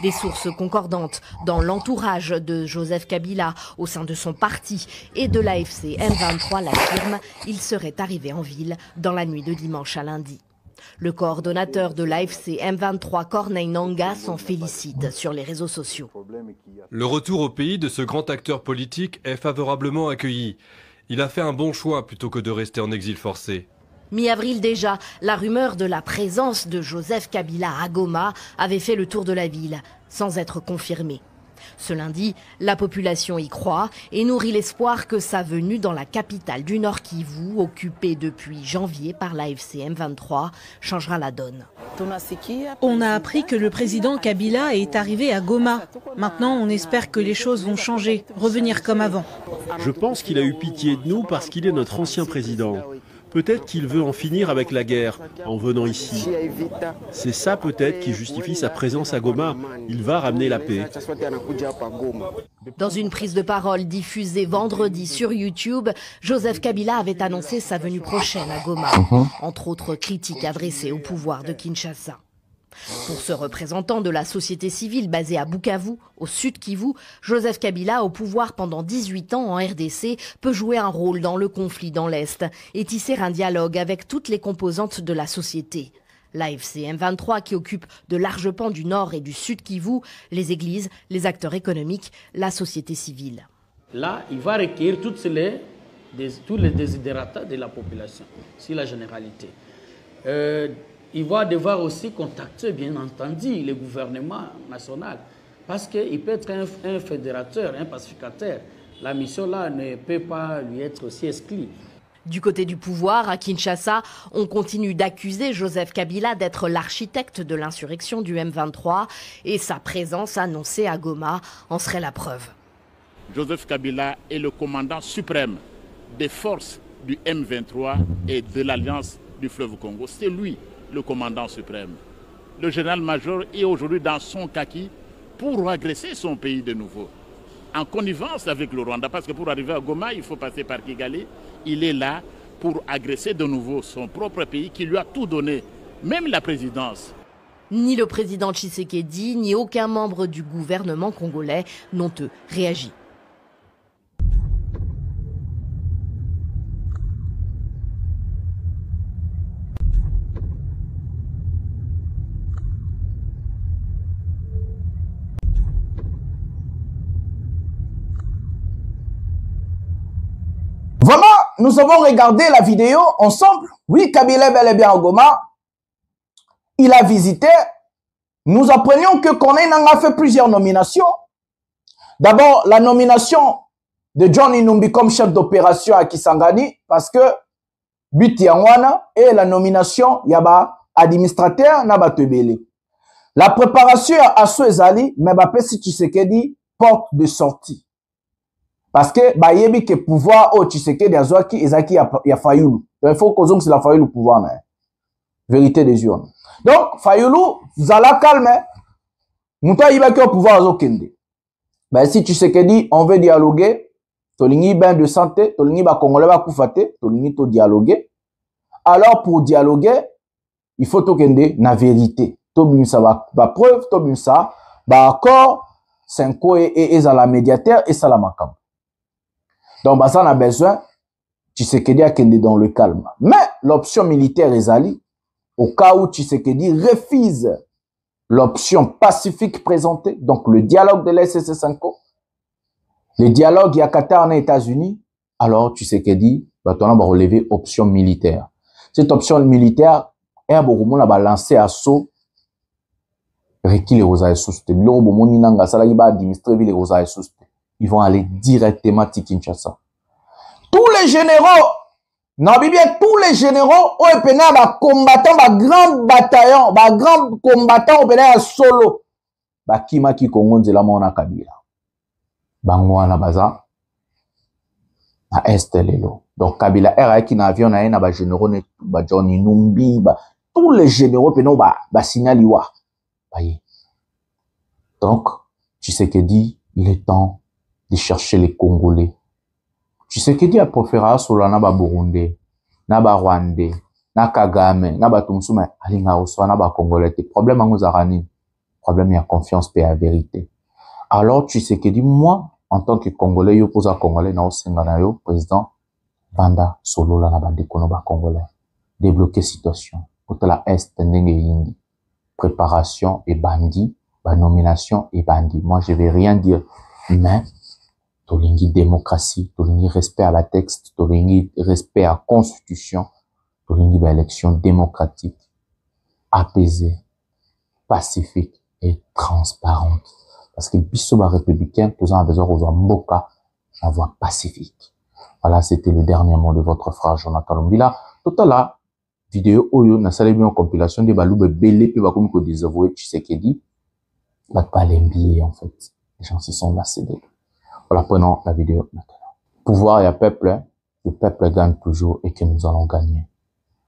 Des sources concordantes dans l'entourage de Joseph Kabila au sein de son parti et de l'AFC M23 l'affirment, il serait arrivé en ville dans la nuit de dimanche à lundi. Le coordonnateur de l'AFC M23, Corneille Nangaa, s'en félicite sur les réseaux sociaux. Le retour au pays de ce grand acteur politique est favorablement accueilli. Il a fait un bon choix plutôt que de rester en exil forcé. Mi-avril déjà, la rumeur de la présence de Joseph Kabila à Goma avait fait le tour de la ville, sans être confirmée. Ce lundi, la population y croit et nourrit l'espoir que sa venue dans la capitale du Nord Kivu, occupée depuis janvier par l'AFC M23, changera la donne. On a appris que le président Kabila est arrivé à Goma. Maintenant, on espère que les choses vont changer, revenir comme avant. Je pense qu'il a eu pitié de nous parce qu'il est notre ancien président. Peut-être qu'il veut en finir avec la guerre en venant ici. C'est ça peut-être qui justifie sa présence à Goma. Il va ramener la paix. Dans une prise de parole diffusée vendredi sur YouTube, Joseph Kabila avait annoncé sa venue prochaine à Goma, entre autres critiques adressées au pouvoir de Kinshasa. Pour ce représentant de la société civile basée à Bukavu, au sud Kivu, Joseph Kabila, au pouvoir pendant 18 ans en RDC, peut jouer un rôle dans le conflit dans l'Est et tisser un dialogue avec toutes les composantes de la société. L'AFC M23 qui occupe de larges pans du nord et du sud Kivu, les églises, les acteurs économiques, la société civile. Là, il va recueillir tous les désidérata de la population, c'est la généralité. Il va devoir aussi contacter, bien entendu, le gouvernement national, parce qu'il peut être un fédérateur, un pacificateur. La mission-là ne peut pas lui être aussi exclue. Du côté du pouvoir, à Kinshasa, on continue d'accuser Joseph Kabila d'être l'architecte de l'insurrection du M23 et sa présence annoncée à Goma en serait la preuve. Joseph Kabila est le commandant suprême des forces du M23 et de l'Alliance du fleuve Congo. C'est lui le commandant suprême. Le général-major est aujourd'hui dans son kaki pour agresser son pays de nouveau, en connivence avec le Rwanda, parce que pour arriver à Goma, il faut passer par Kigali. Il est là pour agresser de nouveau son propre pays qui lui a tout donné, même la présidence. Ni le président Tshisekedi, ni aucun membre du gouvernement congolais n'ont eux réagi. Vraiment, nous avons regardé la vidéo ensemble. Oui, Kabila est bel et bien à Goma. Il a visité. Nous apprenions que Corneille Nangaa a fait plusieurs nominations. D'abord, la nomination de John Inumbi comme chef d'opération à Kisangani, parce que but yangwana et la nomination yaba administrateur na batebele. La préparation à Suezali, mais si Tshisekedi porte de sortie. Parce que bayebi que pouvoir au Tshisekedi azwaki ezaki ya Fayulu. Donc il faut qu'on c'est la Fayulu le pouvoir mais vérité des yeux. Donc Fayulu zala calme. Muta yibaki au pouvoir azokende. Si Tshisekedi on veut dialoguer, tolingi ben de santé, tolingi ba congolais ba kufate, tolingi to dialoguer. Alors pour dialoguer, il faut tokende na vérité. Tobimsa ba preuve, tobimsa ba accord, Senko et la médiateur et ça la makam. Donc ça on a besoin Tshisekedi a kende dans le calme. Mais l'option militaire est ali au cas où Tshisekedi refuse l'option pacifique présentée, donc le dialogue de l'SSC Senko, le dialogue y a Qatar et États-Unis, alors Tshisekedi va relever option militaire. Cette option militaire est à beaucoup de lancé assaut Rekile Rosae Souste. Ils vont aller directement à Kinshasa. Tous les généraux, non, bien tous les généraux, ont été combattants, grand bataillon, grand combattant, ont solo. Kima ki Kongo de la Mona Kabila. Bangwana baza. Na Est Lelo. Donc Kabila era qui na avion na ena ba généraux ne ba Johnny Numbi, tous les généraux peno ba signaliwa. Donc, Tshisekedi, il est temps de chercher les Congolais. Tshisekedi a préféré Solana ba Burundi, na ba Rwandais, na Kagame, na ba Tumsuma, alinga oswa na ba Congolais. Problème en Ozarani, problème il y a confiance et la vérité. Alors Tshisekedi, moi, en tant que Congolais, yo pose à Congolais na osengana yo président Banda solo la na bande kono ba Congolais. Débloquer situation. Pour la Est ndenge yindi. Préparation et bandit, nomination et bandit. Moi, je vais rien dire, mais tolingi démocratie, tolingi respect à la texte, tolingi respect à la constitution, tolingi élection démocratique, apaisée, pacifique et transparente. Parce que bisoba républicain, tous en besoin aux mboka, en voie pacifique. Voilà, c'était le dernier mot de votre frère Jonathan Lombila. Tout à l'heure, vidéo oyo na salé en compilation de balou belé pe ba comme ko désavouer Tshisekedi va pas l'envier en fait. Les gens se sont lassés d'eux. Voilà, prenons la vidéo maintenant. Pouvoir et peuple, le peuple gagne toujours et que nous allons gagner.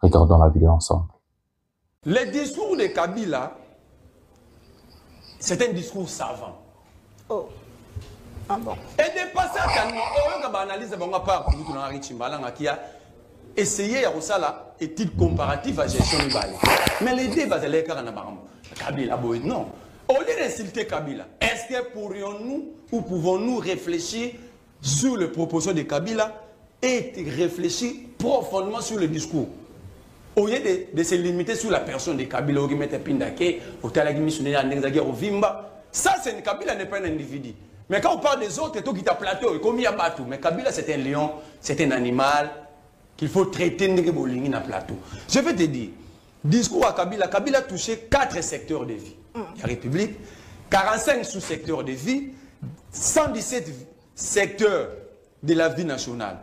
Regardons la vidéo ensemble. Le discours de Kabila, c'est un discours savant. Oh. Ah bon. Et de passer à tellement, on va analyser bon part pour tout dans Chimbalanga qui a essayer à Rosala étude comparative à gestion du bail. Mais les débats de l'écart en Kabila, non. Au lieu d'insulter Kabila, est-ce que pourrions-nous ou pouvons-nous réfléchir sur les propositions de Kabila et réfléchir profondément sur le discours? Au lieu de se limiter sur la personne de Kabila, ça, c'est Kabila n'est pas un individu. Mais quand on parle des autres, c'est tout qui t'a plateau, comme il y a Batou. Mais Kabila, c'est un lion, c'est un animal qu'il faut traiter dans le plateau. Je vais te dire, discours à Kabila, Kabila a touché 4 secteurs de vie. La République, 45 sous-secteurs de vie, 117 secteurs de la vie nationale.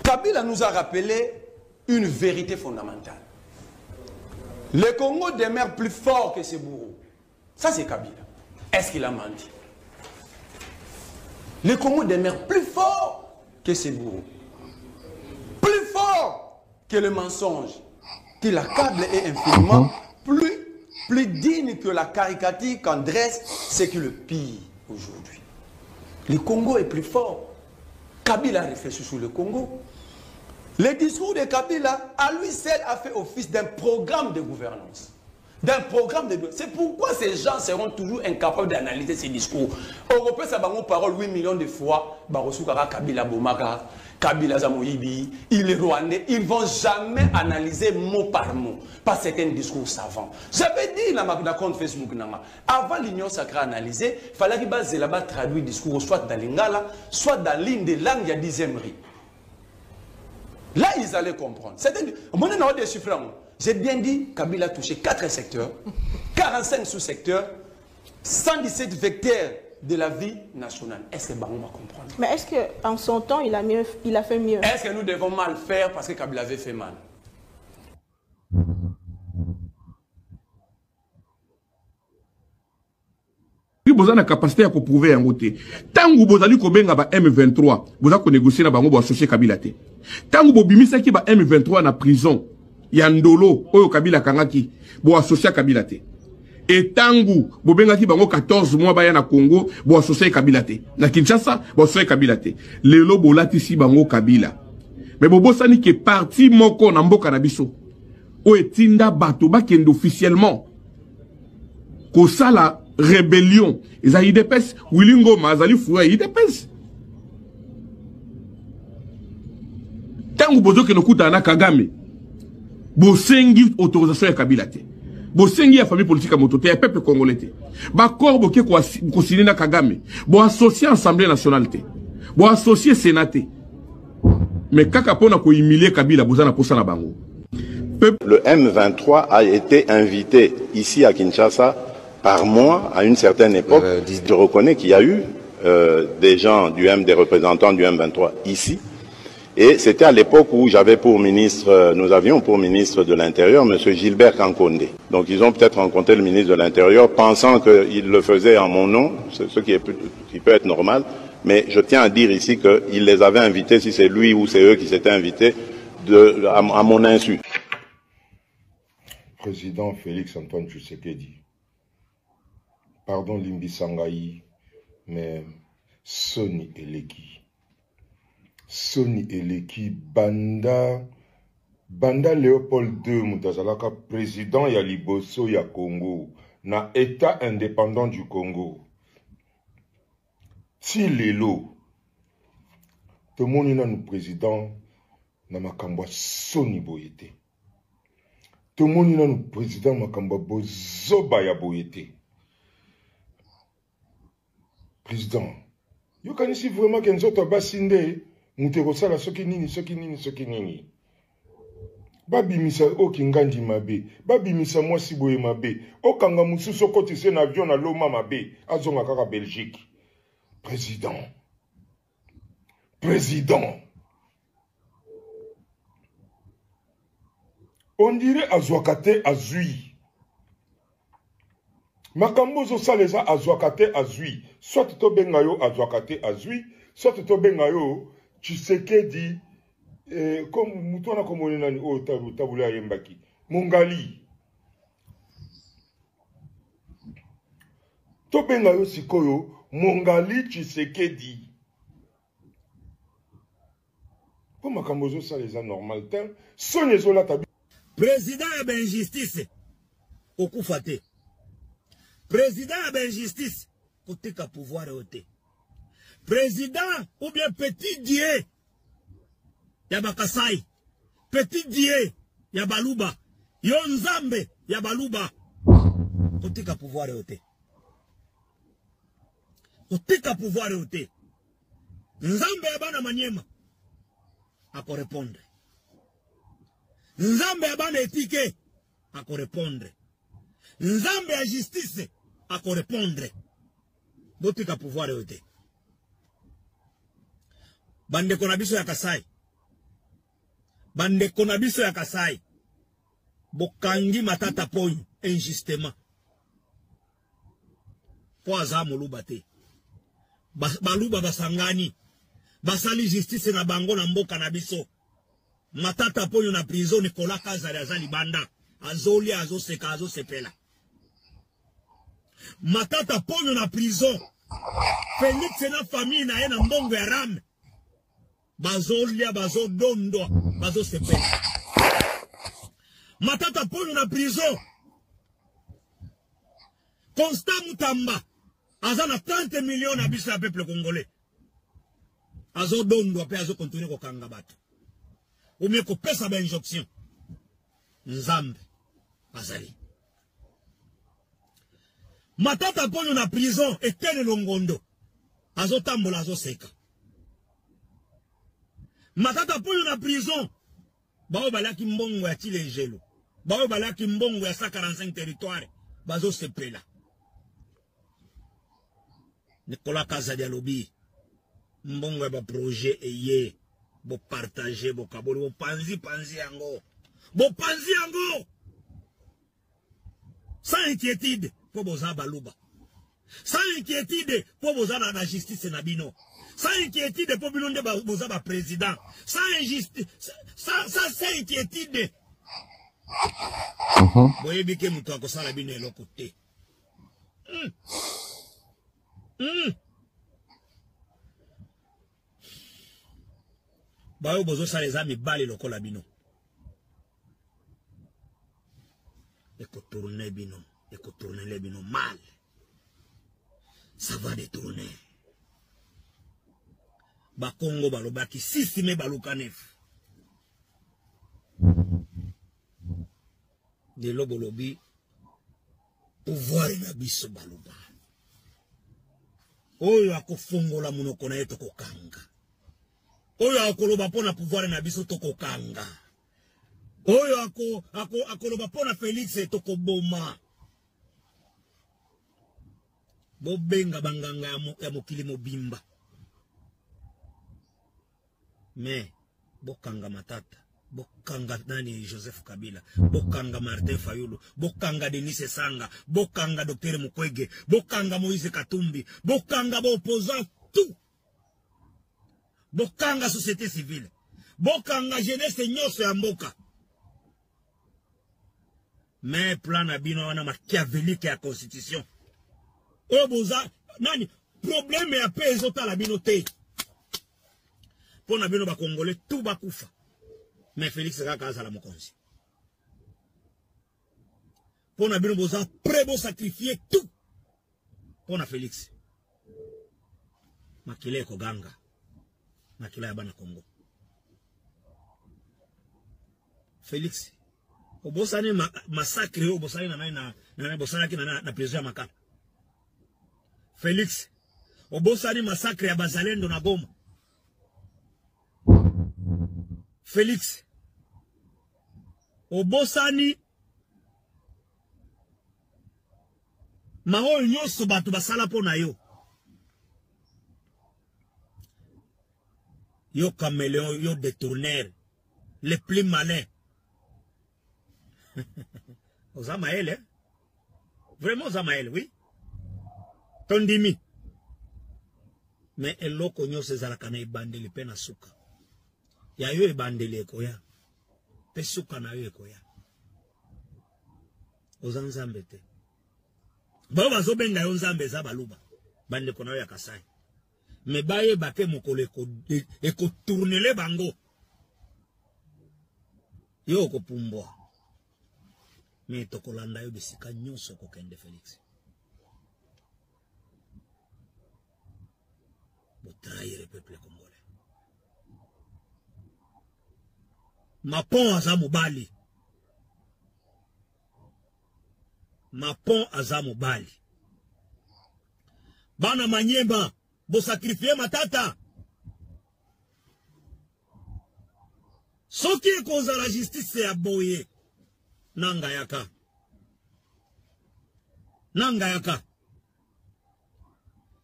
Kabila nous a rappelé une vérité fondamentale. Le Congo demeure plus fort que ses bourreaux. Ça, c'est Kabila. Est-ce qu'il a menti? Le Congo demeure plus fort que ses bourreaux. Plus fort que le mensonge, que l'accable est infiniment plus digne que la caricature qu'en dresse, c'est que le pire aujourd'hui. Le Congo est plus fort. Kabila a réfléchi sur le Congo. Le discours de Kabila, à lui seul, a fait office d'un programme de gouvernance. D'un programme de... C'est pourquoi ces gens seront toujours incapables d'analyser ces discours. Européens, ça va parole 8 millions de fois. Barosoukara, Kabila Bomaka, Kabila Zamoyibi, il est rwandais. Ils ne vont jamais analyser mot par mot. Parce que c'est un discours savant. J'avais dit dans ma compte Facebook, avant l'Union sacrée analysée, il fallait que là-bas traduire le discours soit dans l'Ingala, soit dans l'une des langues, il y a 10e riz. Là, ils allaient comprendre. J'ai bien dit, Kabila a touché 4 secteurs, 45 sous-secteurs, 117 vecteurs de la vie nationale. Est-ce que Bango va comprendre? Mais est-ce qu'en son temps, il a fait mieux? Est-ce que nous devons mal faire parce que Kabila avait fait mal? Vous avez la capacité à prouver un côté. Tant que vous avez M23, vous avez négocié na bango associé Kabila te. Tant que vous bimisa ki ba M23 na prison, yandolo oyo Kabila kangaki, vous associé Kabila te. Et tant que vous avez bango 14 mois baya na Congo, vous associé Kabila te. Na Kinshasa, vous associé Kabila te. Lelo bolati si bango Kabila. Mais bobo sani ke parti moko na mboka na biso. O etinda bato ba kendo officiellement. Ko sala rébellion. Ils ont IDPS. Willingo Mazali Foué IDPS. Tant que vous avez un Kagame, vous avez autorisation à Kabila. Vous avez la famille politique à Mototé, le peuple congolais. Vous avez signé na Kagame. Vous associé à l'Assemblée nationale. Vous associé au Sénat. Mais quand vous avez humilié Kabila, vous avez posé na bango. Le M23 a été invité ici à Kinshasa par moi, à une certaine époque. Je reconnais qu'il y a eu des représentants du M23 ici. Et c'était à l'époque où j'avais pour ministre, nous avions pour ministre de l'Intérieur, M. Gilbert Kankonde. Donc ils ont peut-être rencontré le ministre de l'Intérieur pensant qu'il le faisait en mon nom, ce qui peut être normal. Mais je tiens à dire ici qu'il les avait invités, si c'est lui ou c'est eux qui s'étaient invités, à mon insu. Président Félix Antoine Tshisekedi. Pardon Limbi Sangaï, mais Soni Eleki. Soni Eleki, Banda Léopold II, Moutazalaka, président ya Liboso ya Congo, na État indépendant du Congo. Si Lelo, tout le monde est nous président, na makamba Soni Boyete. Tout le monde est nous président, makamba Bozoba ya Boyete. Président, yo kanisi vraiment que nzoto basinde muteko sala soki nini babimisa okingandi mabe babimisa mwasi boye mabe okanga mususu okotise na avion na loma mabe azonga kaka Belgique. Président on dirait azwakate azui Makambozo saleza azwakate azui. Soit to bengayo azwakate azui, soit to bengayo Tshisekedi comme mutwana komoni nani o tabula yembaki. Mongali. To bengayo sikoyo Mongali Tshisekedi. Pour makambozo saleza normal temps, sonezo la tabi. Président a ben justice. Okufate. Président a ben justice. Côté qu'à pouvoir ôter. Président ou bien petit dieu. Yabakasai. Petit dieu. Yabaluba. Yonzambe. Yabaluba. Côté qu'à pouvoir ôter. Côté qu'à pouvoir ôter. Nzambe yabana maniema. À correspondre. Nzambe yabana éthique. À correspondre. Nzambe ya justice à correspondre. Botika pouvoir yote. Bande konabiso ya Kasai. Bande konabiso ya Kasai. Bokangi matata ponyo injustement. Po azamu lubate. Baluba basangani. Basali justice na bango na mboka na biso. Matata ponyo na prison Nicolas Kazari azali banda. Azoli azoseka azosepela. Matata ponyo na prison. Félix na famille na yena mbongo ya ram. Bazolia bazodondo bazosepela. Matata ponyo na prison. Constant Mutamba. Azana 30 millions na biso ya peuple congolais. Azodondo pe azo continuer ko kanga bato. Ome ko pesa ba injonction. Nzambe azali. Matata ponyo na prison etene longondo. Azo tambola azo seka. Matata ponyo na prison. Bao balaki mbongo ya Chilejelo. Bao balaki mbongo ya 145 territoire. Bazo sepela. Nicolas Kazadi alobi mbongo ba projet eye bo partager bo kaboli bo panzi yango bo panzi yango sans inquiétude pour boza baluba sans inquiétude pour boza na justice na bino sans inquiétude pour bilonde boza ba président sans injustice sans inquiétude boyebi ke muto akosala bino eloko te bayo bozo sa les amis bali lokola bino eko tourner les bino mal ça va détourner ba Congo balobaki sisi me baluka nef de lobolobi pouvoir na biso baluba oyo akofongola munoko na yeto kokanga oyo akoloba pona pouvoir na biso tokokanga oyo akoloba pona Félix tokoboma bobenga banganga ya mokili mobimba mais bokanga Matata bokanga nani Joseph Kabila bokanga Martin Fayulu bokanga Denis Sanga bokanga Dr Mukwege bokanga Moïse Katumbi bokanga opposant tout bokanga société civile bokanga jeunesse nyonso ya mboka mais plan na bino wana machiavélique ya constitution oboza nani problème ya paix ezotala bino te pona bino ba congolais tout bakufa mais Félix kaka azala mokonzi pona bino boza prêt bo sacrifier tout pona Félix makile ko ganga makila ya bana Congo Félix obosani massacre obosani na bosana ki na prison ya Makala Félix obosani massacre ya Bazalendo na Goma Félix obosani maho nyonso bato basala pona yo yo caméléon yo détourneur le plus malin Ozamaël, hein? Vraiment Ozamaël, oui. Tondimi. Mais eloko nyo sezalaka na ebandeli pe na suka. Ya yo ebandeli ekoya. Pe suka na yo ekoya. Ozanzambe te. Ba bazobenga yo nzambe za baluba. Bande kona yo ya Kasai. Me baye bake mokolo eko tournele bango. Yo kopumbwa. Mais tokolanda yo bisika nyonso kokende Félix. Bo trahir le peuple congolais. Mapon aza mobali. Mapon aza mobali. Bana Manyemba bo sacrifier Matata. Soki ekonza la justice ya boye. Nanga yaka. Nanga yaka.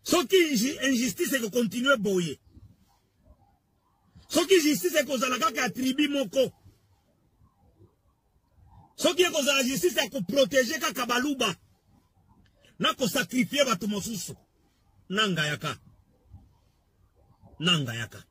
Soki injustice ko continue boye. Soki justice ko zala kaka tribu moko. Soki ko zala justice ko protéger kaka baluba. Na ko sacrifier batu mosusu. Nanga yaka. Nanga yaka.